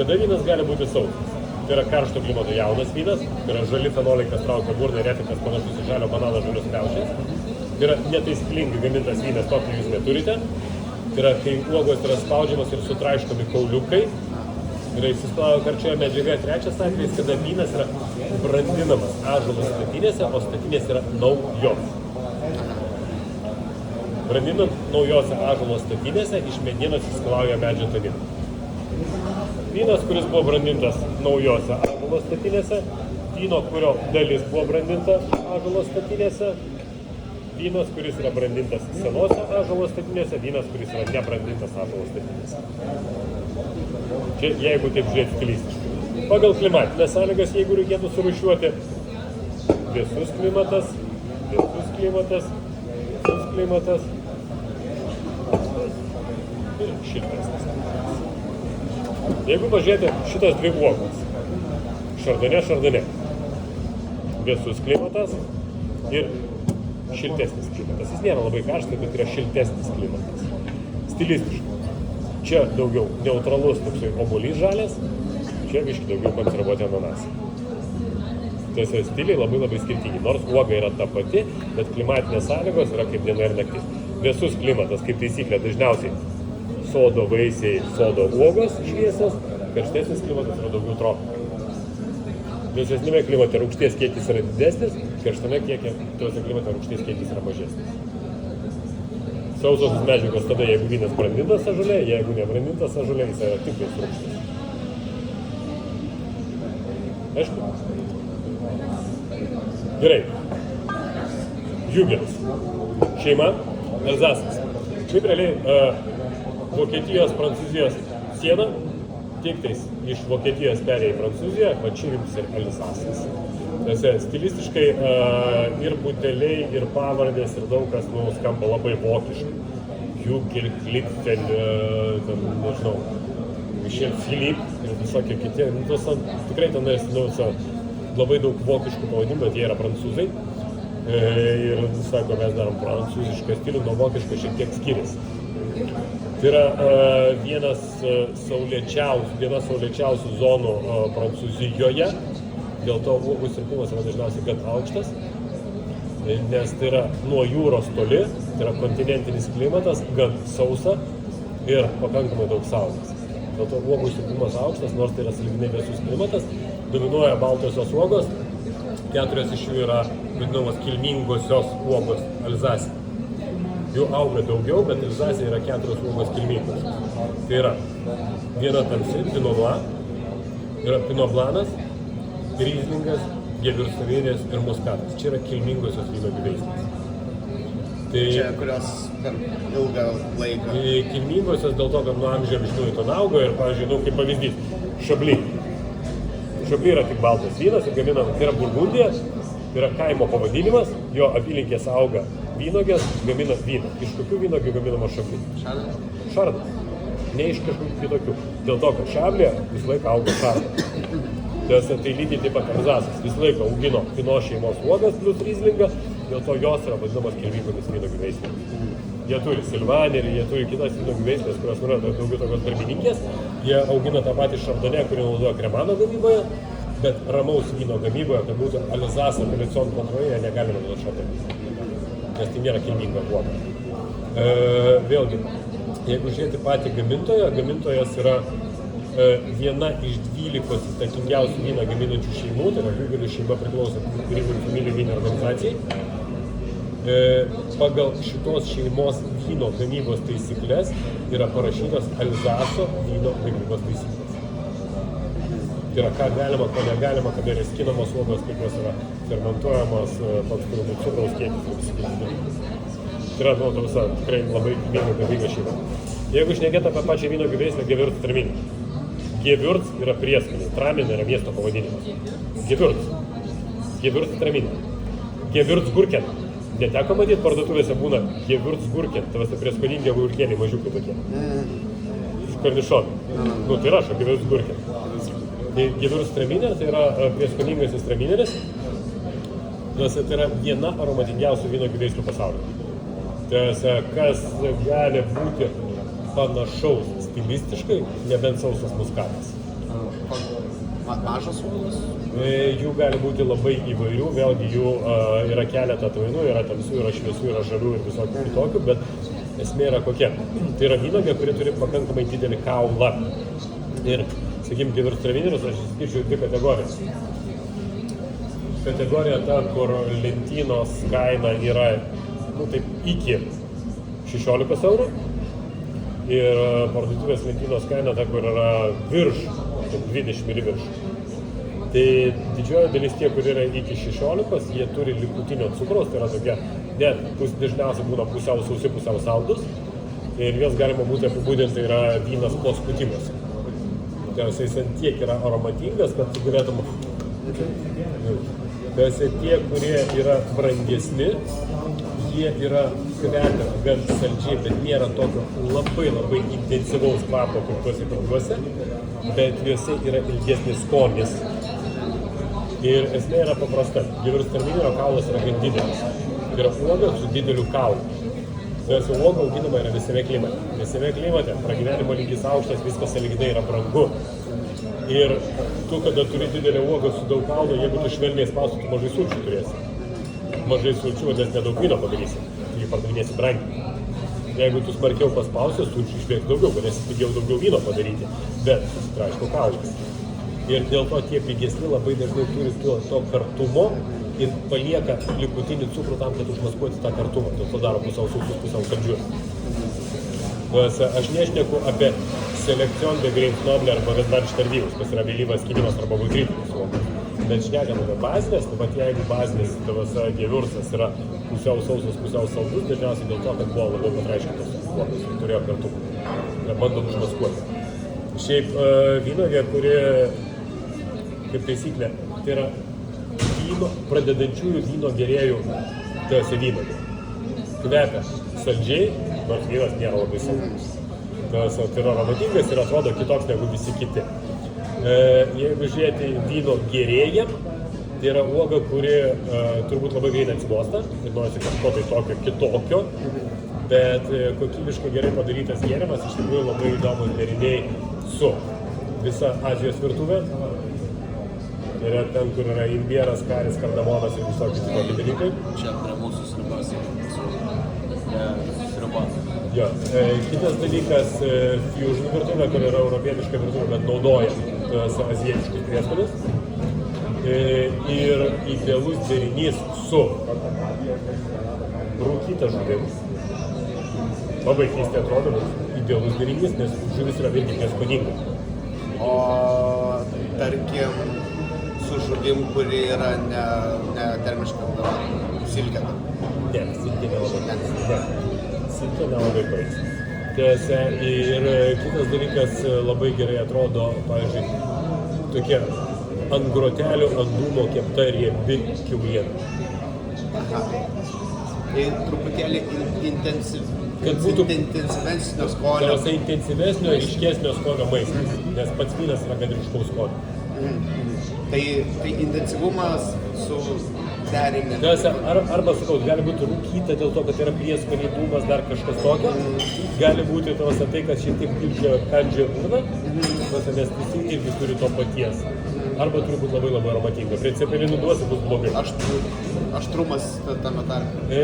Kada vynas gali būti sausas? Tai yra karšto klimato jaunas vynas, tai yra žali fenoliai, kas traukia burną ir efektas panašus į žalio banano žalius kriaušės. Tai yra netaisyklingai gamintas vynas, tokio jūs neturite. Tai yra, kai uogos yra spaudžiamas ir sutraiškomi kauliukai, yra įsisklavo karčioje medžiaga. Trečias atvejis, kada vynas yra brandinamas ąžuolo statinėse, o statinės yra naujos. Brandinant naujose ąžuolo statinėse iš medienos įsklauja medžio taniną. Vynas, kuris buvo brandintas naujose ąžuolo statinėse, vyno, kurio dalis buvo brandinta ąžuolo statinėse, vynas, kuris yra brandintas senose ąžuolo statinėse, vynas, kuris yra nebrandintas ąžuolo statinėse. Čia jeigu taip žiūrėti stilistiškai. Pagal klimatinės sąlygas, jeigu reikėtų surūšiuoti vėsus klimatas, vėsus klimatas, vėsus klimatas ir šiltesnis. Jeigu pažiūrėti šitas dvi uogos, šardonė, vėsus klimatas ir šiltesnis klimatas. Jis nėra labai karštas, bet yra šiltesnis klimatas. Stilistiškai. Čia daugiau neutralus toksai obuolys žalias, čia biškį daugiau konservuoti ananasai. Tiesa, stiliai labai skirtingi. Nors uoga yra ta pati, bet klimatinės sąlygos yra kaip diena ir naktis. Vėsus klimatas, kaip taisyklė, dažniausiai sodo vaisiai, sodo uogos šviesios, karštesnis klimatas yra daugiau tropika. Vėsesnėme klimate rūgšties kiekis yra didesnis, karštame klimate rūgšties kiekis yra mažesnis. Sausosios medžiagos tada, jeigu vynas brandintas ąžuole, jeigu nebrandintas ąžuole, jis yra tik rūgštis. Aišku? Gerai. Jugels. Šeima. Elzasas. Šiaip realiai Vokietijos, Prancūzijos siena, tik tais iš Vokietijos perėjo į Prancūziją, va čia jums ir Elzasas. Stilistiškai ir buteliai, ir pavardės, ir daug kas skamba labai vokiškai. Jugel, Klipfen, nežinau, Michel Philippe ir visokie kiti. Tikrai ten labai daug vokiškų pavadimų, bet jie yra prancūzai. Ir sako, mes darom prancūzišką stilių, nuo vokiško šiek tiek skiriasi. Tai yra viena saulėčiausių zonų Prancūzijoje, dėl to uogų sirpumas yra dažniausiai gan aukštas, nes tai yra nuo jūros toli, tai yra kontinentinis klimatas, gan sausa ir pakankamai daug saulės. Dėl to uogų sirpumas aukštas, nors tai yra sąlyginai vėsus klimatas, dominuoja baltosios uogos, 4 iš jų yra vadinamos kilmingosios uogos Elzase. Jų auga daugiau, bet Elzase yra 4 uogos kilmingos. Tai yra viena tamsi, Pinot Noir, yra Pinot Blanas, Rieslingas, Gewürztraminer ir Muskatas. Čia yra kilmingosios vynuogių veislės. Tai Čia, kurios per ilgą laiką. kilmingosios dėl to, kad nuo amžių amžinųjų ten auga ir, pavyzdžiui, kaip pavyzdys, Šably. Šably yra tik baltas vynas ir gaminama, tai yra Burgundija, tai yra kaimo pavadinimas, jo apylinkės auga vynogės, gamina vyną. Iš kokių vynogių gaminama Šably? Šardas. Ne iš kažkokių kitokių. Dėl to, kad Šablė visą laiką auga šardas. Tai lygiai taip pat Elzasas visą laiką augino Pinot šeimos uogas plus Rieslingą, dėl to jos yra vadinamas kilmingomis vynogių veislėmis. Jie turi Silvanerį, jie turi kitas vynogių veislės, kurios yra daugiau tokios darbininkės. Jie augina tą patį Šardonė, kurį naudoja Kremano gamyboje, bet ramaus vyno gamyboje, kad būtų Elzas apeliacion kontrolėje, negalima naudoti Šardonė. Nes tai nėra kilminga uoga. Vėlgi, jeigu žiūrėti patį gamintoją, gamintojas yra viena iš 12 įtakingiausių vyną gaminančių šeimų, tai yra Riugelių šeima priklauso Riugelių familijų vyno organizacijai. Pagal šitos šeimos vyno gamybos taisyklės yra parašytos Elzaso vyno gamybos taisyklės. Tai yra, ką galima, ko negalima, kada yra skinamos uogos, kaip jos yra fermentuojamos, koks turi būti cukraus kiekis ir visi kiti dalykai. Tai yra, ta visa tikrai labai vyno gaminga šeima. Jeigu šnekėt apie pačią vynogių veislę Gewürztraminer. Gewürz yra prieskoniai, Traminer yra miesto pavadinimas. Gewürztraminer. Gewürzgurken. Neteko matyti, parduotuvėse būna Gewürzgurken, tai visi prieskoningi agurkėliai mažiukai tokie. Iš karnišonų. Tai yra Gewürzgurken. Gewürztraminer tai yra prieskoningasis tramineris. Tai yra viena aromatingiausių vynogių veislių pasaulyje. Tai kas gali būti panašaus stilistiškai, nebent sausas muskatas. Mažas uogas? Jų gali būti labai įvairių, vėlgi jų yra keletą atmainų, yra tamsių, yra šviesių, yra žalių ir visokių kitokių, bet esmė yra kokia. Tai yra vynogė, kuri turi pakankamai didelį kaulą. Ir, sakykime, Gewürztraminerius aš išskirčiau dvi kategorijas. Kategorija ta, kur lentynos kaina yra taip iki 16 eurų. Ir parduotuvės lentynos kaina ta, kur yra virš, 20 ir virš. Tai didžioji dalis tie, kur yra iki 16, jie turi likutinio cukraus, tai yra tokie, dažniausiai būna pusiau sausi, pusiau saldus. Ir jas galima būti apibūdinti, tai yra vynas po skutimas. Tai jis ant tiek yra aromatingas, kad tu galėtum... Tai tie, kurie yra brangesni, jie yra kvepia gan saldžiai, bet nėra tokio labai intensyvaus kvapo kaip tuose kitokiuose, bet juose yra ilgesnis skonis. Ir esmė yra paprasta. Gewürztraminerio kaulas yra gan didelis. Tai yra uoga su dideliu kaulu. Tuose uoga auginama yra visame klimate. Visame klimate pragyvenimo lygis aukštas, viskas sąlyginai yra brangu. Ir tu, kada turi didelę uogą su daug kaulo, jeigu tu švelniai spausi, tu mažai sulčių turėsi. Mažai sulčių, nes nedaug vyno padarysi. Tu jį pardavinėsi brangiai. Jeigu tu smarkiau paspausi, sulčių išbėgs daugiau, galėsi pigiau daugiau vyno padaryti. Bet, aišku, kaulas. Ir dėl to tie pigesni labai dažnai turi to kartumo ir palieka likutinį cukrų tam, kad užmaskuoti tą kartumą. Dėl to daro pusiau sausus, pusiau saldžius. Aš nešneku apie selekcion de Grains Noble arba Vesbarštardijus, kas yra vėlyvas kiminas arba vulkrytinis uogas. Bet šnekant apie bazinės, bet jeigu bazinis Gewürzas yra pusiau sausas, pusiau saldus, dažniausiai dėl to, kad buvo labiau patraiškintos uogas ir turėjo kartumą. Ir bandom užmaskuoti. Šiaip vynogė, kuri kaip taisyklė, tai yra pradedančiųjų vyno gerėjų vynogė. Kvepia saldžiai, nors vynas nėra labai saldus. Tai yra aromatingas ir atrodo kitoks negu visi kiti. Jeigu žiūrėti vyno gerėjam, tai yra uoga, kuri turbūt labai greitai atsibosta ir norisi kažko tai tokio kitokio, bet kokybiškai gerai padarytas gėrimas iš tikrųjų labai įdomus deriniai su visa Azijos virtuvė. Yra ten, kur yra imbieras, karis, kardamonas ir visokie kitokie dalykai. Čia prie mūsų sriubos. Jo. Kitas dalykas, fusion virtuvė, kur yra europietiška virtuvė, bet naudoja azijietiškus prieskonius. Ir idealus derinys su rūkyta žuvimis. Labai keistai atrodo, bet idealus derinys, nes žuvis yra vėlgi prieskoninga. O tarkim, su žuvim, kuri yra ne termiška, silkė. Ne, silkė nelabai. Ne, silkė nelabai paėgs. Tiesa, ir kitas dalykas labai gerai atrodo, pavyzdžiui, tokie ant grotelių, ant dūmo kepta riebi kiauliena. Aha. Tai truputėlį Kad būtų intensyvesnio skonio. Tiesa, intensyvesnio, ryškesnio skonio maistas, nes pats vynas yra gan ryškaus skonio. Tai intensyvumas su derinimu. Tiesa, arba sakau, gali būti rūkyta dėl to, kad yra prieskoniai, dūmas, dar kažkas tokio. Gali būti tai, kas šiek tiek pilčio kandžia urną, nes visi irgi turi to paties. Arba turi būti labai labai aromatinga. Prie cepelinų duosi bus blogai. Aštrumas tame tarpe.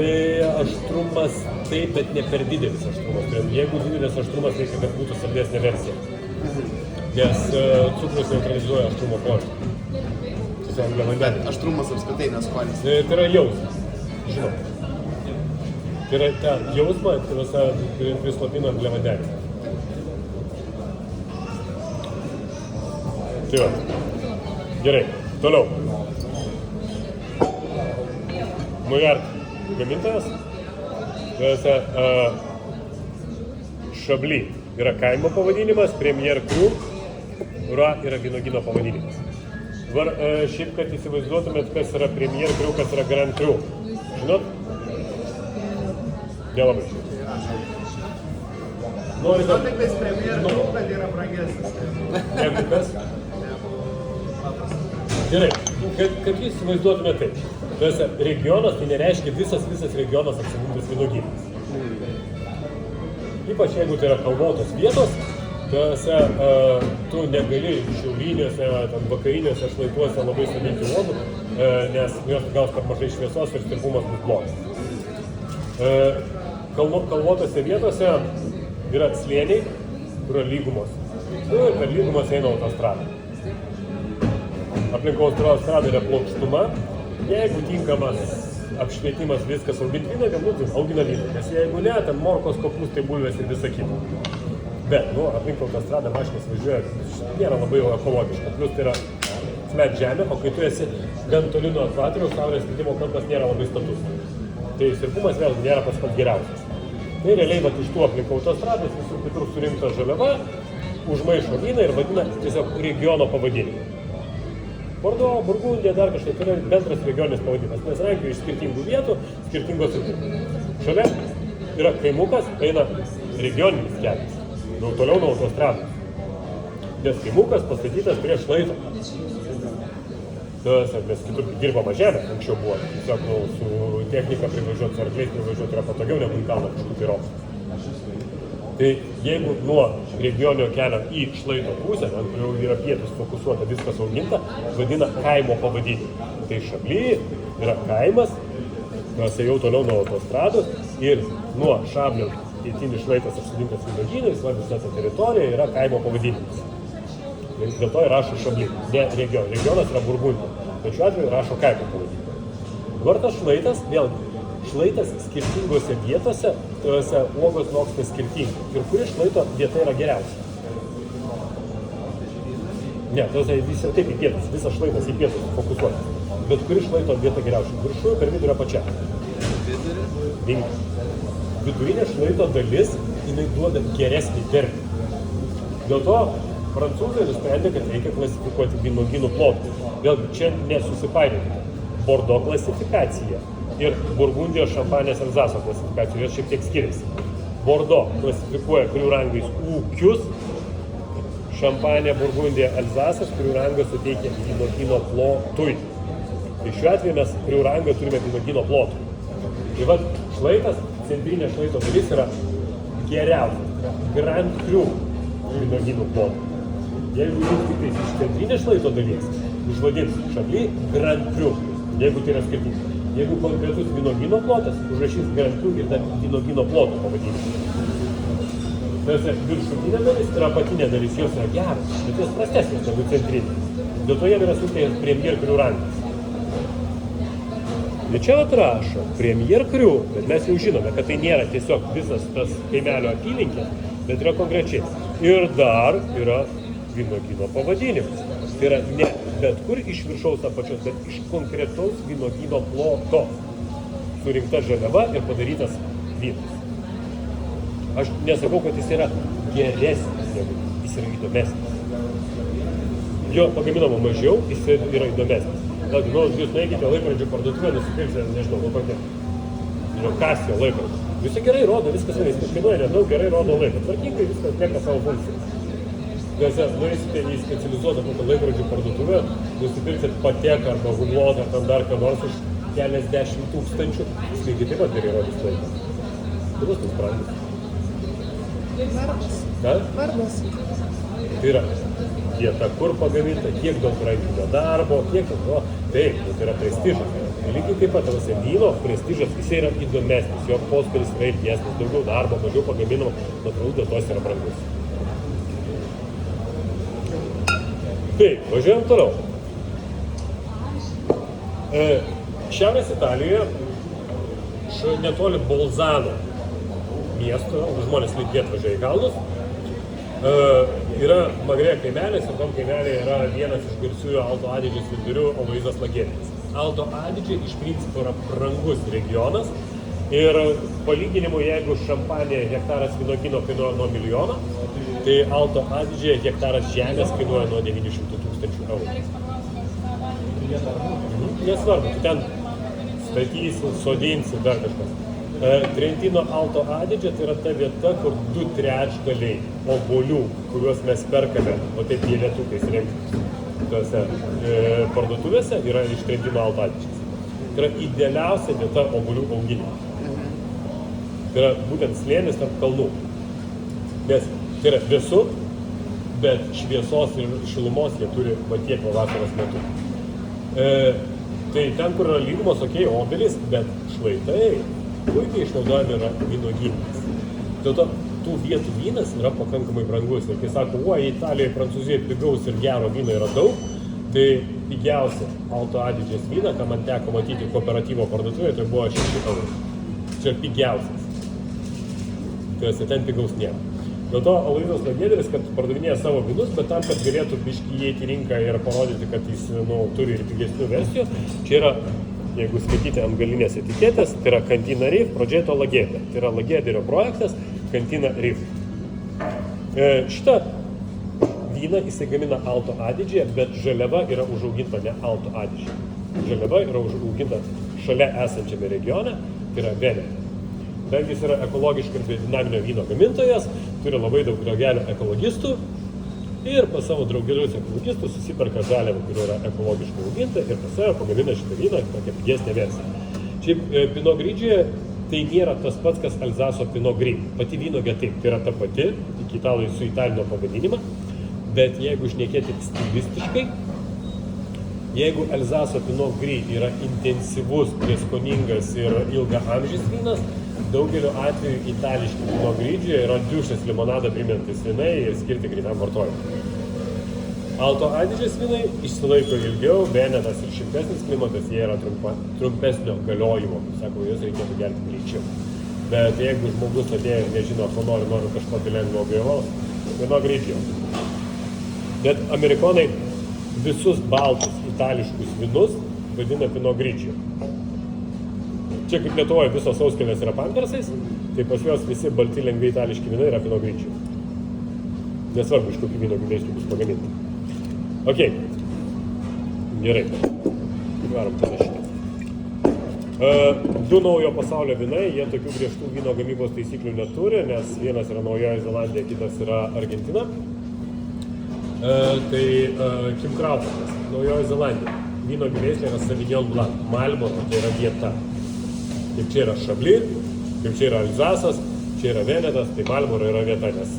Aštrumas taip, bet ne per didelis aštrumas. Jeigu didelis aštrumas, reikia, kad būtų saldesnė versija. Nes cukrus neutralizuoja aštrumo poreikį. Bet aštrumas apskritai neskonis. Tai yra jausmas. Žinoma. Tai yra ta jausma, tai prislopina angliavandenį. Tai va. Gerai, toliau. Mujart gamintojas. Šably yra kaimo pavadinimas, Premier Cru yra vynuogyno pavadinimas. Dabar šiaip, kad įsivaizduotumėt, kas yra Premier Cru, kas yra Grand Cru. Žinot? Nelabai. Norite? Tik tais Premier Cru, bet yra brangesnis. Negu kas? Gerai, kad jūs įsivaizduotumėt taip. Tas regionas, tai nereiškia visas regionas apsijungtas vynuogynas. Ypač jeigu tai yra kalvotos vietos, tu negali šiauriniuose, vakariniuose šlaituose labai sodinti uogų, nes jos gaus per mažai šviesos ir stirpumas bus blogas. Kalvotose vietose yra slėniai, kur yra lygumos. Ir per lygumas eina autostrada. Aplink autostradą yra plokštuma. Jeigu tinkamas apšvietimas viskas auginti vyną, augina vyną. Nes jeigu ne, ten morkos, kopūstai, bulvės ir visa kita. Bet, aplink autostradą mašinas važiuoja, nėra labai ekologiška. Plius tai yra smet žemė, o kai tu esi gan toli nuo ekvatoriaus, saulės skridimo kampas nėra labai status. Tai sirpumas vėl nėra pats geriausias. Tai realiai iš tų aplink autostrados visur kitur surinkta žaliava, užmaišo vyną ir vadina tiesiog regiono pavadinimą. Bordo, Burgundija, dar kažkaip, tai yra bendras regioninis pavadinimas, nes rankioja iš skirtingų vietų, skirtingos rūpų. Šalia yra kaimukas, eina regioninis kelias, toliau nuo autostrados. Nes kaimukas pastatytas prie šlaito. Nes kitur dirbama žemė, anksčiau buvo, tiesiog su technika privažiuoti, su arkliais privažiuoti yra patogiau negu į kalną kažkur tai rops. Tai jeigu nuo regioninio kelio į šlaito pusę, ant kurio yra pietus fokusuota, viskas auginta, vadina kaimo pavadinimą. Tai Šably yra kaimas, jau toliau nuo autostrados ir nuo Šablio pietinis šlaitas apsodintas vynuogynais, visa ta teritorija yra kaimo pavadinimas. Dėl to įrašo Šably, ne region. Regionas yra Burgundija, bet šiuo atveju rašo kaimo pavadinimą. Dabar tas šlaitas, vėlgi, šlaitas skirtingose vietose, tuose uogos noksta skirtingai. Ir kuri šlaito vieta yra geriausia? Ne, visi taip į pietus, visas šlaitas į pietus fokusuotas. Bet kuri šlaito vieta geriausia? Viršuje per vidurį apačia. Vidurinė šlaito dalis, jinai duoda geresnį derlių. Dėl to prancūzai nusprendė, kad reikia klasifikuoti vynuogynų plotus. Vėlgi, čia nesusipainiokite. Bordo klasifikacija ir Burgundijos, Šampanės, Elzaso klasifikacijos, jos šiek tiek skiriasi. Bordo klasifikuoja kurių rangais ūkius, Šampanė, Burgundija, Elzasas kurių rangą suteikia vynuogyno plotui. Tai šiuo atveju mes kurių rangą turime vynuogyno plotų. Tai va, šlaitas, centrinė šlaito dalis yra geriausias, Grand Cru vynuogynų plotų. Jeigu jūs tik iš centrinės šlaito dalies, užvadins Šably Grand Cru, jeigu tai yra skirtinga. Jeigu konkretus vynuogyno plotas, užrašys Grand Cru ir dar vynuogyno ploto pavadinimas. Tas viršutinė dalis ir apatinė dalis, jos yra geras, bet jos prastesnės negu centrinė. Dėl to jie yra suteikia Premier Cru rangas. Ir čia atrašo Premier Cru, bet mes jau žinome, kad tai nėra tiesiog visas tas kaimelio apylinkė, bet yra konkrečiai. Ir dar yra vynuogyno pavadinimas. Tai yra ne bet kur iš viršaus apačios, bet iš konkretaus vynuogyno ploto surinkta žaliava ir padarytas vynas. Aš nesakau, kad jis yra geresnis negu, jis yra įdomesnis. Jo pagaminama mažiau, jis yra įdomesnis. Vėlgi, jūs nueikite laikrodžių parduotuvę, nusipirksite, nežinau, kokį Casio laikrodį. Visi gerai rodo, viskas kainuoja nedaug, gerai rodo laiką. Tvarkingai viskas atlieka savo funkcijas. Nes nueisite į specializuotą laikrodžių parduotuvę, nusipirksit Pateką arba Humlotą ar dar ką nors už keliasdešimt tūkstančių, jis lygiai taip pat gerai rodys laiką. Tai bus toks brangus. Vardas. Tai yra vieta, kur pagaminta, kiek daug rankinio darbo, kiek daug, taip, tai yra prestižas. Lygiai taip pat tavose vyno prestižas, jis yra įdomesnis, jo poskolis yra ilgesnis, daugiau darbo, mažiau pagaminama, natūralu dėl tos yra brangus. Taip, važiuojam toliau. Šiaurės Italijoje, netoli Bolzano miesto, žmonės lygiai atvažiuoja į kalnus, yra Magrė kaimelis ir tom kaimelėje yra vienas iš garsiųjų Alto Adigės vidurių Aloyzas Lagėtis. Alto Adigė iš principo yra brangus regionas ir palyginimu, jeigu Šampanėje hektaras vynuogyno kainuoja nuo 1 milijono, tai Alto Adigėje hektaras žemės kainuoja nuo 900 tūkstančių eurų. Nesvarbu, tu ten statysi, sodinsi, dar kažkas. Trentino Alto Adigė tai yra ta vieta, kur 2/3 obuolių, kuriuos mes perkame, o taip jie lietukais rengtis tose parduotuvėse, yra iš Trentino Alto Adigės. Tai yra idealiausia vieta obuolių auginimo. Tai yra būtent slėnis tarp kalnų. Nes tai yra vėsu, bet šviesos ir šilumos jie turi va tiek vasaros metu. Tai ten, kur yra lygumos, obelys, bet šlaitai puikiai išnaudojami yra vynuogynas. Dėl to tų vietų vynas yra pakankamai brangus. Ir kai sako, Italijoje, Prancūzijoje pigaus ir gero vyno yra daug, tai pigiausia Alto Adigės vyną, ką man teko matyti kooperatyvo parduotuvėje, tai buvo 6 eurų. Čia pigiausias. Tai ten pigaus nėra. Dėl to Aloyzas Lagėtis, kad pardavinėja savo vynus, bet tam, kad galėtų biškį įeiti į rinką ir parodyti, kad jis turi ir pigesnių versijų, čia yra, jeigu skaityti ant galinės etiketės, tai yra Cantina Reef Progetto Lagėtė. Tai yra Lagėterio projektas Cantina Reef. Šitą vyną jisai gamina Alto Adigėje, bet žaliava yra užauginta ne Alto Adigėje. Žaliava yra užauginta šalia esančiame regione, tai yra Veneta. Kadangi jis yra ekologiškai ir dinaminio vyno gamintojas, turi labai daug draugelių ekologistų ir pas savo draugelius ekologistus susiperka žaliavą, kuri yra ekologiškai auginta ir pas save pagamina šitą vyną tokią pigesnę versiją. Šiaip Pinot Grigioje tai nėra tas pats, kas Alzaso Pinot Gris. Pati vynuogė taip, tai yra ta pati, tik italai suitalino pavadinimą, bet jeigu šnekėti stilistiškai, jeigu Alzaso Pinot Gris yra intensyvus, prieskoningas ir ilgaamžis vynas, daugeliu atveju itališki Pinot Grigioje yra dušės limonadą primentis vynai ir skirti greitam vartojimui. Alto Adigės vynai išsilaiko ilgiau, Venetas ir šiltesnis klimatas, jie yra trumpesnio galiojimo, sako, juos reikėtų gerti greičiau. Bet jeigu žmogus atėjo ir nežino, ko nori kažkokį lengvo gaivaus, Pinot Grigio. Bet amerikonai visus baltus itališkus vynus vadina Pinot Grigio. Čia kaip Lietuvoje visos sauskelės yra pampersais, tai pas juos visi balti lengvi itališki vynai yra Pinot Grigio. Nesvarbu, iš kokių vyno veislių bus pagaminta. Ok. Gerai. Varom tada šitą. Du naujo pasaulio vynai, jie tokių griežtų vyno gamybos taisyklių neturi, nes vienas yra Naujoji Zelandija, kitas yra Argentina. Kim Crawfordas, Naujoji Zelandija. Vyno veislė yra Sauvignon Blanc, Marlboro, tai yra vieta. Kaip čia yra Chablis, kaip čia yra Alzasas, čia yra Venetas, tai Marlboro yra vieta, nes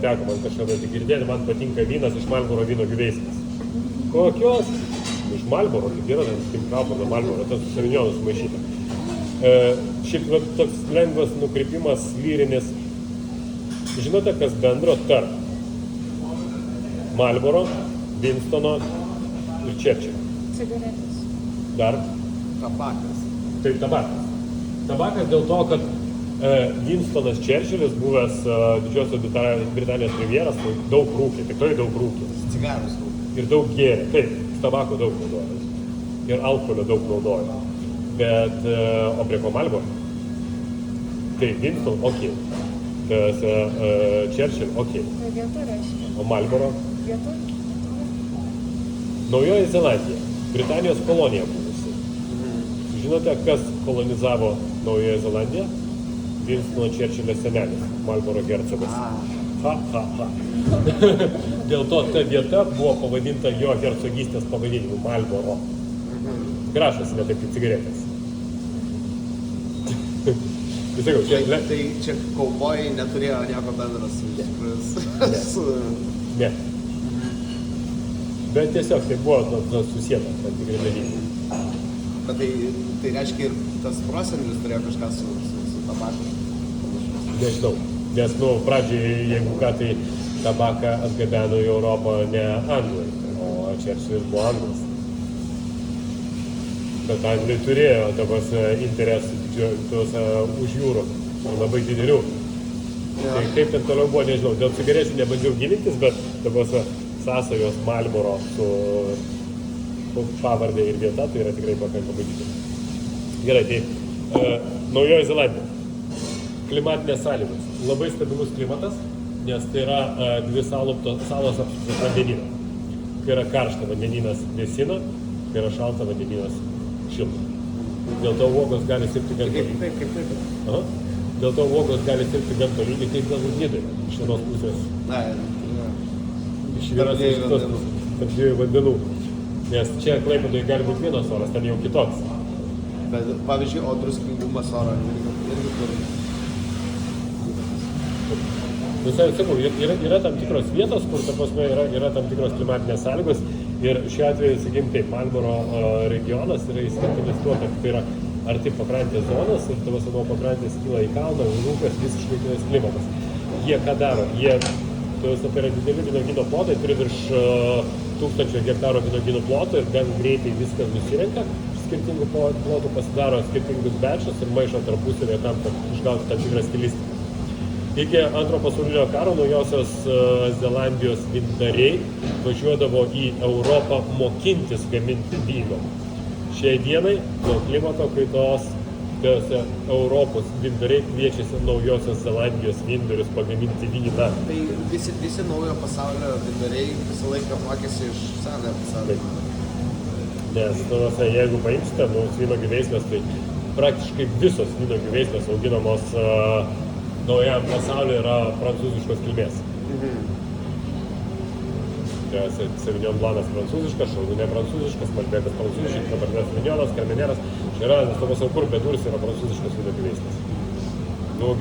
teko man kažkada tik girdėti, man patinka vynas iš Marlboro vyno veislės. Kokios? Iš Marlboro, kaip yra Kim Crawfordo Marlboro, tas su Sauvignonu sumaišyta. Šiaip toks lengvas nukrypimas lyrinis. Žinote, kas bendro tarp Marlboro, Winstono ir Churchill? Cigaretės. Dar? Tabakas. Taip, tabakas. Tabakas dėl to, kad Winstonas Churchillis, buvęs Didžiosios Britanijos premjeras, daug rūkė, tikrai daug rūkė. Cigarus rūkė. ir daug gėrė. Taip, tabako daug naudoja. Ir alkoholio daug naudoja. Bet, o prie ko Marlboro? Tai Winston, okei. Churchill, okei. Vieta reiškia. O Marlboro? Vieta? Naujoji Zelandija. Britanijos kolonija buvusi. Žinote, kas kolonizavo Naujoje Zelandiją? Winstono Churchillio senelis, Marlboro hercogas. Ha. Dėl to ta vieta buvo pavadinta jo hercogystės pavadinimu Marlboro. Gražas, ne taip kaip cigaretės. Tai sakau, Tai čia kaubojai neturėjo nieko bendro su Ne. Bet tiesiog tai buvo susieta tam tikrai dalykai. Bet tai reiškia ir tas prosenelis turėjo kažką su tabaku. Nežinau, nes, pradžiai, jeigu ką, tai tabaką atgabeno į Europą ne anglai, o Churchillis buvo anglas. Bet anglai turėjo interesų už jūros, labai didelių. Tai kaip ten toliau buvo, nežinau, dėl cigarečių nebandžiau gilintis, bet sąsajos Marlboro su pavardė ir vieta, tai yra tikrai pakankamai didelė. Gerai, tai Naujoji Zelandija. Klimatinės sąlygos. Labai stabilus klimatas, nes tai yra dvi salos apsuptos vandenyno. Kai yra karšta, vandeninas vėsina, kai yra šalta, vandeninas šilta. Dėl to uogos gali sirgti gan tolygiai. Dėl to uogos gali sirgti gan tolygiai, kaip galbūt Nidoje. Iš vienos pusės. Iš vienos iš kitos pusės. Tarp dviejų vandenų. Nes čia Klaipėdoje gali būti vienas oras, ten jau kitoks. Bet, pavyzdžiui, o druskingumas oro irgi turi. Visai sakau, yra tam tikros vietos, kur yra tam tikros klimatinės sąlygos ir šiuo atveju, sakykim, taip, Marlboro regionas yra išskirtinis tuo, kad tai yra arti pakrantės zonos ir nuo pakrantės kyla į kalną, rūkas visiškai kitas klimatas. Jie ką daro? Jie, tai yra dideli vynuogyno plotai, turi virš 1000 hektarų vynuogyno ploto ir gan greitai viskas nusirenka, skirtingų plotų pasidaro skirtingus bečus ir maišo tarpusavėje tam, kad išgauti tam tikrą stilistiką. Iki Antro pasaulinio karo Naujosios Zelandijos vyndariai važiuodavo į Europą mokintis gaminti vyno. Šiai dienai dėl klimato kaitos Europos vyndariai kviečiasi Naujosios Zelandijos vyndarius pagaminti vyną. Tai visi naujo pasaulio vyndariai visą laiką mokėsi iš senojo pasaulio. Nes, jeigu paimsite vynuogių veislės, tai praktiškai visos vynuogių veislės auginamos naujam pasaulyje yra prancūziškos kilmės. Sauvignon Blancas prancūziškas, Chardonnay prancūziškas, Malbekas prancūziškas, Cabernet Sauvignonas, Carmeneras. Šiandien, kur beduris yra prancūziškas vynuogių veislės.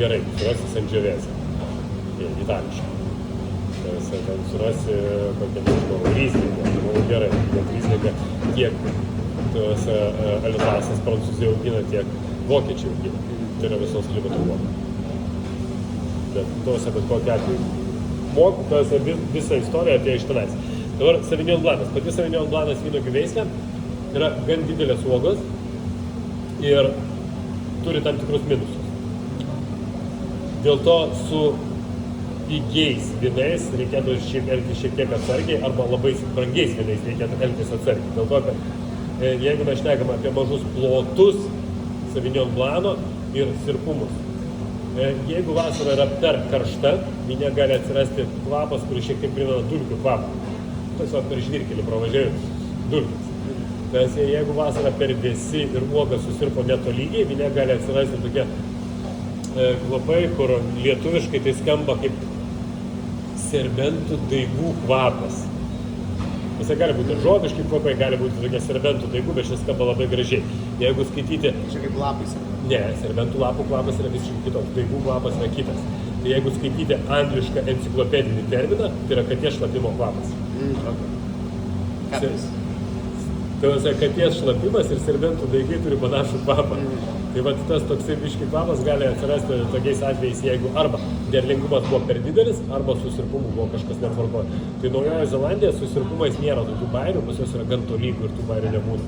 Gerai, surasi Sangiovese, itališką. Ten surasi kokią, nežinau, Rieslingą. Gerai, bet Rieslingą tiek Alsasas Prancūzija augina, tiek vokiečiai augina. Tai yra visos klimato uogos. Bet kokiu atveju. Visa istorija atėjo iš tenais. Dabar Sauvignon Blancas. Pati Sauvignon Blancas vynuogių veislė yra gan didelės uogos ir turi tam tikrus minusus. Dėl to su pigiais vynais reikėtų elgtis šiek tiek atsargiai arba labai brangiais vynais reikėtų elgtis atsargiai. Dėl to, kad jeigu mes šnekam apie mažus plotus Sauvignon Blanco ir sirpumus, jeigu vasara yra per karšta, vyne gali atsirasti kvapas, kuris šiek tiek primena dulkių kvapą. Tiesiog per žvirkelį pravažiuoju dulkės. Nes jeigu vasara per vėsi ir uoga susirpo netolygiai, vyne gali atsirasti tokie kvapai, kur lietuviškai tai skamba kaip serbentų daigų kvapas. Jis gali būti žodiški kvapai, gali būti tokie serbentų daigų, bet šis skamba labai gražiai. Jeigu skaityti... Čia kaip lapais. Ne, serbentų lapų kvapas yra visiškai kitoks, daigų kvapas yra kitas. Tai jeigu skaityti anglišką enciklopedinį terminą, tai yra katės šlapimo kvapas. Tai katės šlapimas ir serbentų daigai turi panašų kvapą. Tai tas toksai biški kvapas gali atsirasti tokiais atvejais, jeigu arba derlingumas buvo per didelis, arba su sirpumu buvo kažkas netvarkoja. Tai Naujoje Zelandija su sirpumais nėra tokių bairių, pas jos yra gan tolygų ir tų bairių nebūna.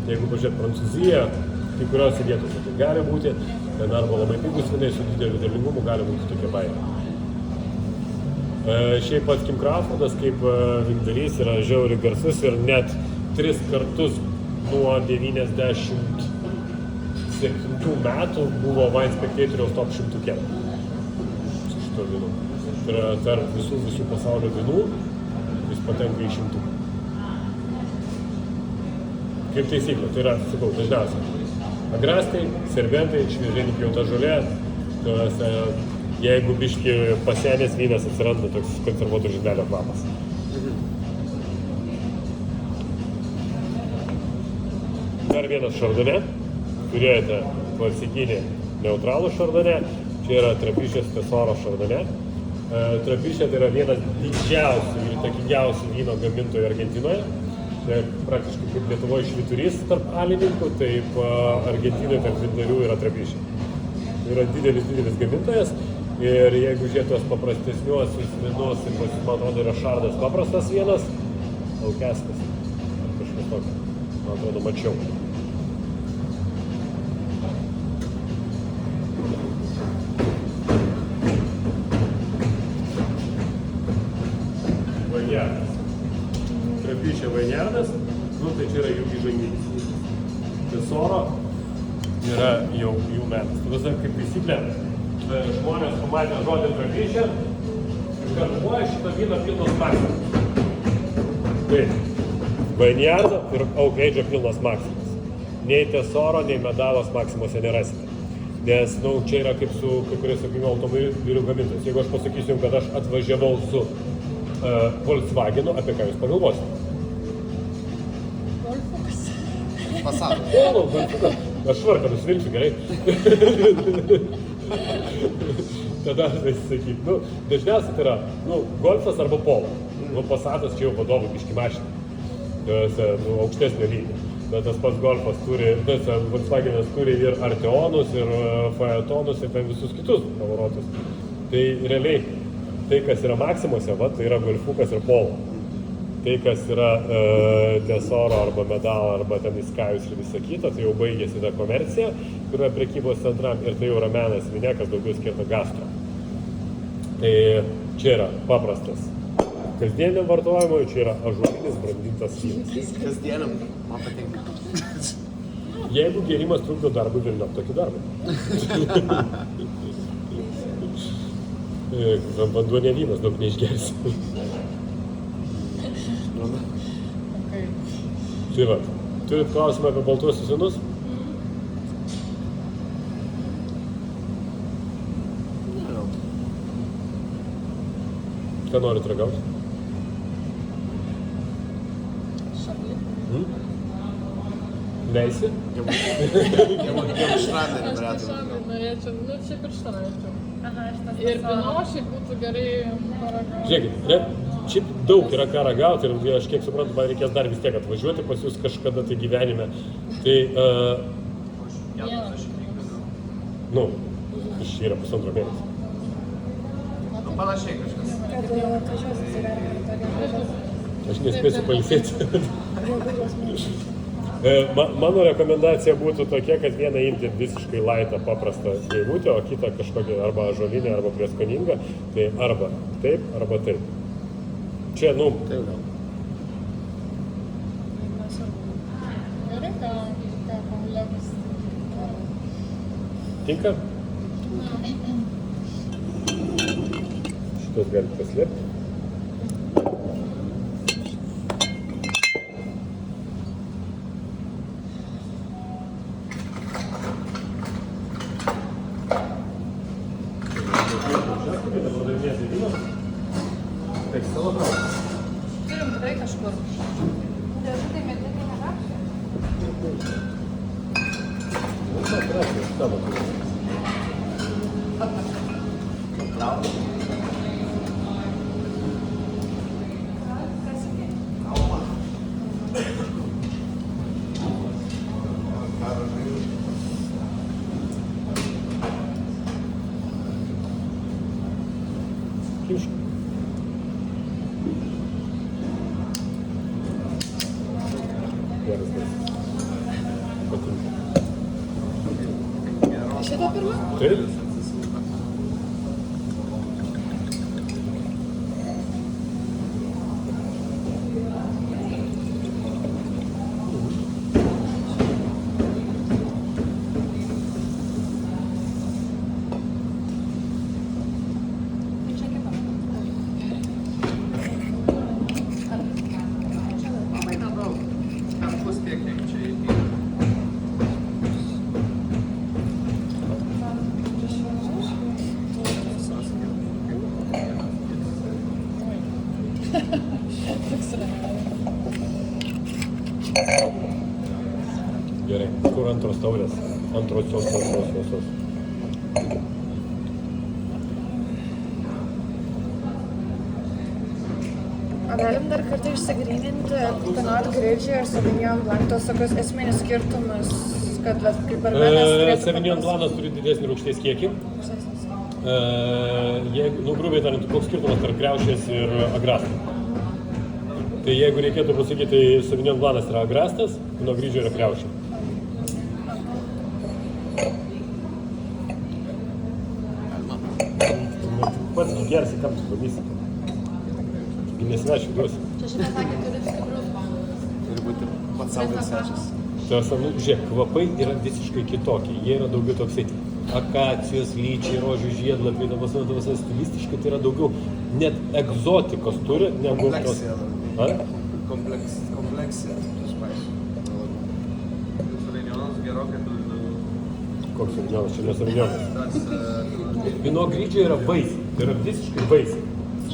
Tai jeigu pažiūrėt Prancūziją, kai kuriuose vietose tai gali būti, ten arba labai pigus vynai su dideliu derlingumu gali būti tokie bairiai. Šiaip pats Kim Crawfordas kaip vykdarys yra žiauriai garsus ir net 3 kartus nuo 97 metų buvo Wine Spectatoriaus top 100 šito vynų. Tai yra tarp visų pasaulio vynų, jis patenka į 100. Kaip taisyklė, tai yra, sakau, dažniausiai agrastai, serbentai, šviežiai nupjauta žolė, jeigu biški pasenęs vynas atsiranda toks konservuoto žindelio kvapas. Dar vienas šardonė, turėjote klasikinį neutralų šardonė, čia yra Trapišės Tesoro šardonė. Trapišė tai yra vienas didžiausių ir įtakingiausių vyno gamintojų Argentinoje. Tai praktiškai kaip Lietuvoje švyturys tarp alininkų, taip Argentinoje tarp vindarių yra Trapišė. Tai yra didelis gamintojas ir jeigu žiūrėt tuos paprastesniuosius vynus, ir man atrodo yra šardas paprastas vienas, Alkeskas, kažkas tokio, man atrodo mačiau. Vainiardas. Trapišė vainiardas, tai čia yra jų įžanginis. Tesoro yra jau jų metas. Tada kaip taisyklė, žmonės pamatė žodį Trapišė ir galvoja šitą vyną pilnas maksimas. Taip, vainiardo ir Oak Age'o pilnas maksimas. Nei Tesoro, nei Medalos maksimose nerasite. Nes, čia yra kaip su kai kuriais, sakykime, automobilių gamintojais. Jeigu aš pasakysiu, kad aš atvažiavau su Volkswagenu, apie ką jūs pagalvosite? Golfukas. Pasako. Golfukas. Aš švarką nusvilsiu, gerai? Tada sakyt, dažniausiai tai yra, Golfas arba Polo. Passatas čia jau vadovų biški mašina. Aukštesnio lygio. Tas pats Golfas turi, Volkswagenas turi ir Arteonus, ir Phaetonus, ir ten visus kitus pavarotus. Tai realiai, tai kas yra Maximuose, tai yra Golfukas ir Polo. Tai kas yra Tesoro arba Medalo arba ten Iskajus ir visa kita, tai jau baigėsi ta komercija, kur yra prekybos centram ir tai jau yra menas vinė, kas daugiau skirta gastro. Tai čia yra paprastas kasdieniam vartojimui, čia yra ąžuolinis brandintas vynas. Kasdieniam, man patinka. Jeigu gėrimas trukdo darbui, vilniam tokį darbą. Vanduo ne vynas, daug neišgersi. Tai va, turit klausimą apie baltuosius vynus? Ką norit ragauti? Šarli. Leisi? Jau šranderį norėtum. Norėčiau, šiaip ir šitą norėčiau. Ir vino šiaip būtų gerai paragauti. Žiūrėkit, šiaip daug yra ką ragauti ir aš kiek suprantu, man reikės dar vis tiek atvažiuoti pas jūs kažkada tai gyvenime. Tai, iš yra 1,5 mėnesio. Panašiai kažkas. Kad atvažiuosi gyvenime, Aš nespėsiu pailsėti. Mano rekomendacija būtų tokia, kad vieną imti visiškai laitą, paprastą gaivutę, o kitą kažkokią arba ąžuolinę, arba prieskoningą. Tai arba taip, arba taip. Čia, Taip, gal. Gerai, ką Pauliukas. tinka? Šitos galite paslėpti. Turim tikrai kažkur. Dėžutė medinė nerakšė. Šitą pirmą? Taip. Gerai, kur antros taurės? Antrosios. O galim dar kartą išsigryninti Pinot Grigio ir Sauvignon Blanc, tos tokius esminius skirtumus, kad kaip barmenas turėtų Sauvignon Blancas turi didesnį rūgšties kiekį. Jeigu, grubiai tariant, koks skirtumas tarp kriaušės ir agrastų? Tai jeigu reikėtų pasakyti, tai Sauvignon Blancas yra agrastas, Pinot Grigio yra kriaušė. Pats gersi, kam tu pavysi. Nesvečiu duosi. Čia šiandien sakė, turi stiprus. Turi būti pats savo svečias. Žiūrėk, kvapai yra visiškai kitokie. Jie yra daugiau toksai akacijos, lyčiai, rožių žiedlapiai, stilistiškai tai yra daugiau net egzotikos turi, negu tos... Kompleksija. Sauvignonas gerokai turi daugiau. Koks Sauvignonas? Čia ne Sauvignonas. Pinot Grigio yra vaisiai. Tai yra visiškai vaisiai.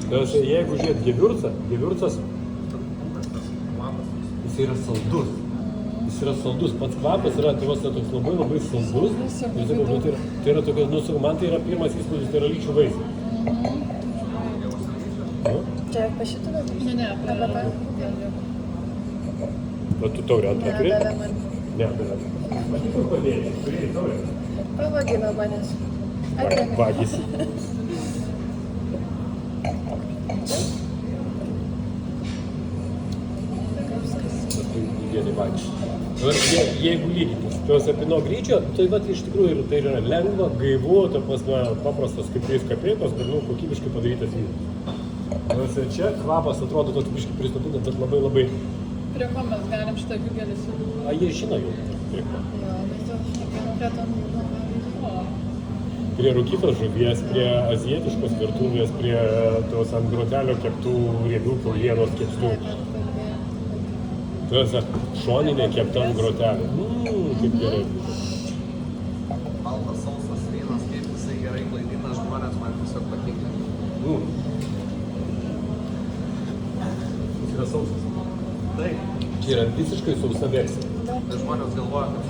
Jeigu žiūrėt Gewürzas, jis yra saldus. Pats kvapas yra toks labai saldus. Tai yra tokia, man tai yra pirmas įspūdis, tai yra lyčių vaisiai. Čia apie šitą dabar? Ne, Bet tu taurę antrą turi? Nedavė man. Ne, bet kur padėjai? Turėjai taurę? Pavagino manęs. Vagis. Jeigu lygintis, tuose Pinot Grigio, tai iš tikrųjų tai yra lengva, gaivu, paprastas kaip 3 kapėkos, bet kokybiškai padarytas vynas. Čia kvapas atrodo toks biškai pristupintas, bet labai... Prie ko mes galim šitą giugelį su... Jie žino jau, prie ko. Jo, nes jau prie tam... Prie rūkytos žuvies, prie azijietiškos virtuvės, prie tos ant grotelio keptų riebių kiaulienos keptų. Tuose šoninė kepta ant grotelio. Kaip gerai. Baltas sausas vynas, kaip jisai gerai klaidina žmonės, man tiesiog patinka. Jis yra sausas. Taip. Čia yra visiškai sausa versija. Tai žmonės galvoja, kad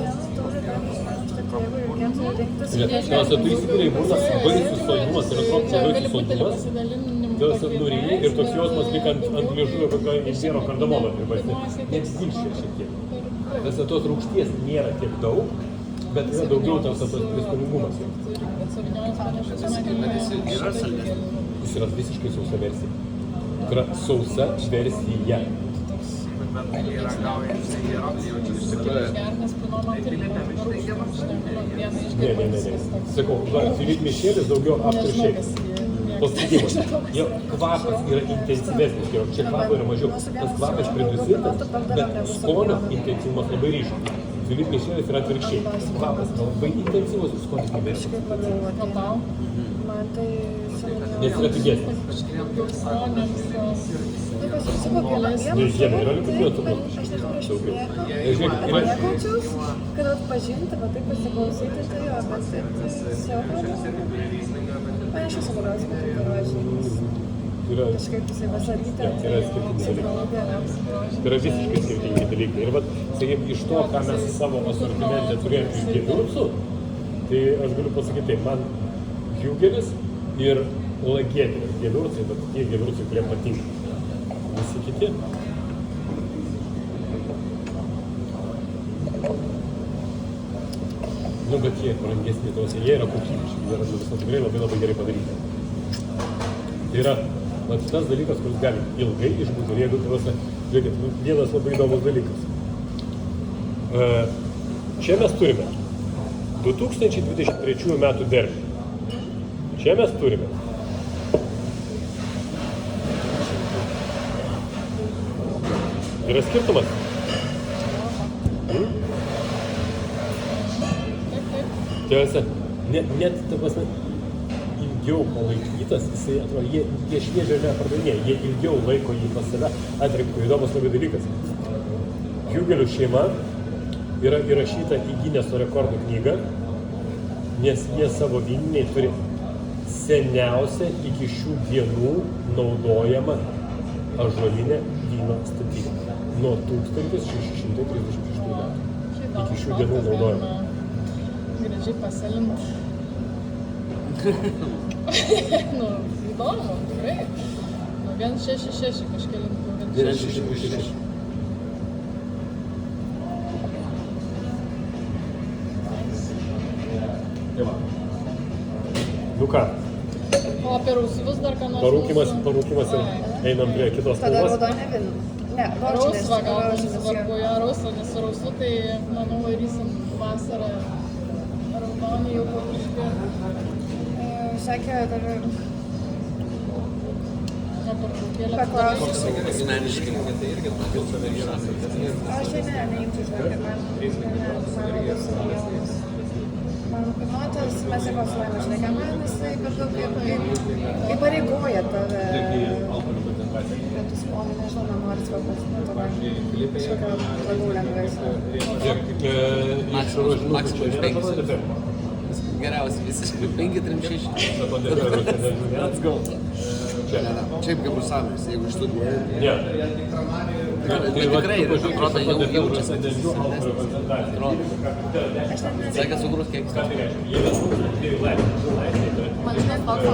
Nes tu įsigūrėjai būna baisus saldumas, tai yra toks baisus saldumas. Nurijai ir toks jausmas lyg ant liežuvio kokio imbiero kardamono. Net zilšė šiek tiek. Tos rūgšties nėra tiek daug, bet yra daugiau tas priskoningumas. Jis yra visiškai sausa versija. Tai yra sausa versija. bet kai jie ragauja, jisai gerokai jaučiasi iš tikrųjų. Ne. Sakau, Filip Mišelis daugiau aptaršiai. Pasakymas. Jo kvapas yra intensyvesnis, čia kvapo yra mažiau. Tas kvapas pridusėtas, bet skonio intensyvumas labai ryškus. Filip Mišelis yra atvirkščiai. Kvapas labai intensyvus, skonis neberyškus. Nes yra pigesnis. Žiemė yra likudinio cukraus. Kad atpažinti, va taip pasiklausyti, tai jo, bet tiesiog panašiai savo klausimą, kažkaip jisai vasarytę. Tai yra skirtingi dalykai. Tai yra visiškai skirtingi dalykai. Ir vat, sakykim, iš to, ką mes savo asortimente turėjome iš Gewürzų, tai aš galiu pasakyti taip, man Hügelis ir Lagėdės Gewürzai, bet tie Gewürzai, kurie patinka. Visi kiti. Nu, bet jie brangesni tausiai, jie yra kokybiški, jie yra tikrai labai gerai padaryti. Tai yra tas dalykas, kuris gali ilgai išbūti, ir jeigu tavose, žiūrėkit, vienas labai įdomus dalykas. Čia mes turime 2023 metų derlių. Čia mes turime yra skirtumas. Tiesa, net ta prasme, ilgiau palaikytas, jisai atrodo, jie šviežiai nepardavinėja, jie ilgiau laiko jį pas save, atrinktų įdomus labai dalykas. Hügelių šeima yra įrašyta į Gineso rekordų knygą, nes jie savo vyniniai turi seniausią iki šių dienų naudojamą ąžuolinę vyno statybą. nuo 1636 metų. Iki šių dienų Šaltas naudojama. galima gražiai pasilinti. Nu, įdomu, tikrai. Nu, 166 kažkelintų. 166. Tai va. Nu ką, O apie rausvus dar ką nors? parūkymas ir einam prie kitos Tada spalvos. raudonė vin. Ne, Rausva gal rožinis. svarbu, jo rausva, nes su rausu tai, manau, varysim vasarą. Raudonį jau po biškį. Sakė, dar Na, pertraukėlę. paklausė. Asmeniškai. Aš tai neimčiau žvelgti, man notas, mes ir su Laima šnekėm, man jisai per daug įpareigoja tave, kad tu skonį, nežinau, nenori svarbus, nu, tave kažkokia labiau lengvesnė. Maksimum 5. Geriausiai visiškai 5-3-6. Let's go. Ne, ne. Šiaip kaip bus amžius, jeigu išstudijuoji. Ne. Bet tikrai, ir atrodo, jau jaučiasi. Atrodo. Sakė, cukrus kiek. Man žinai, toks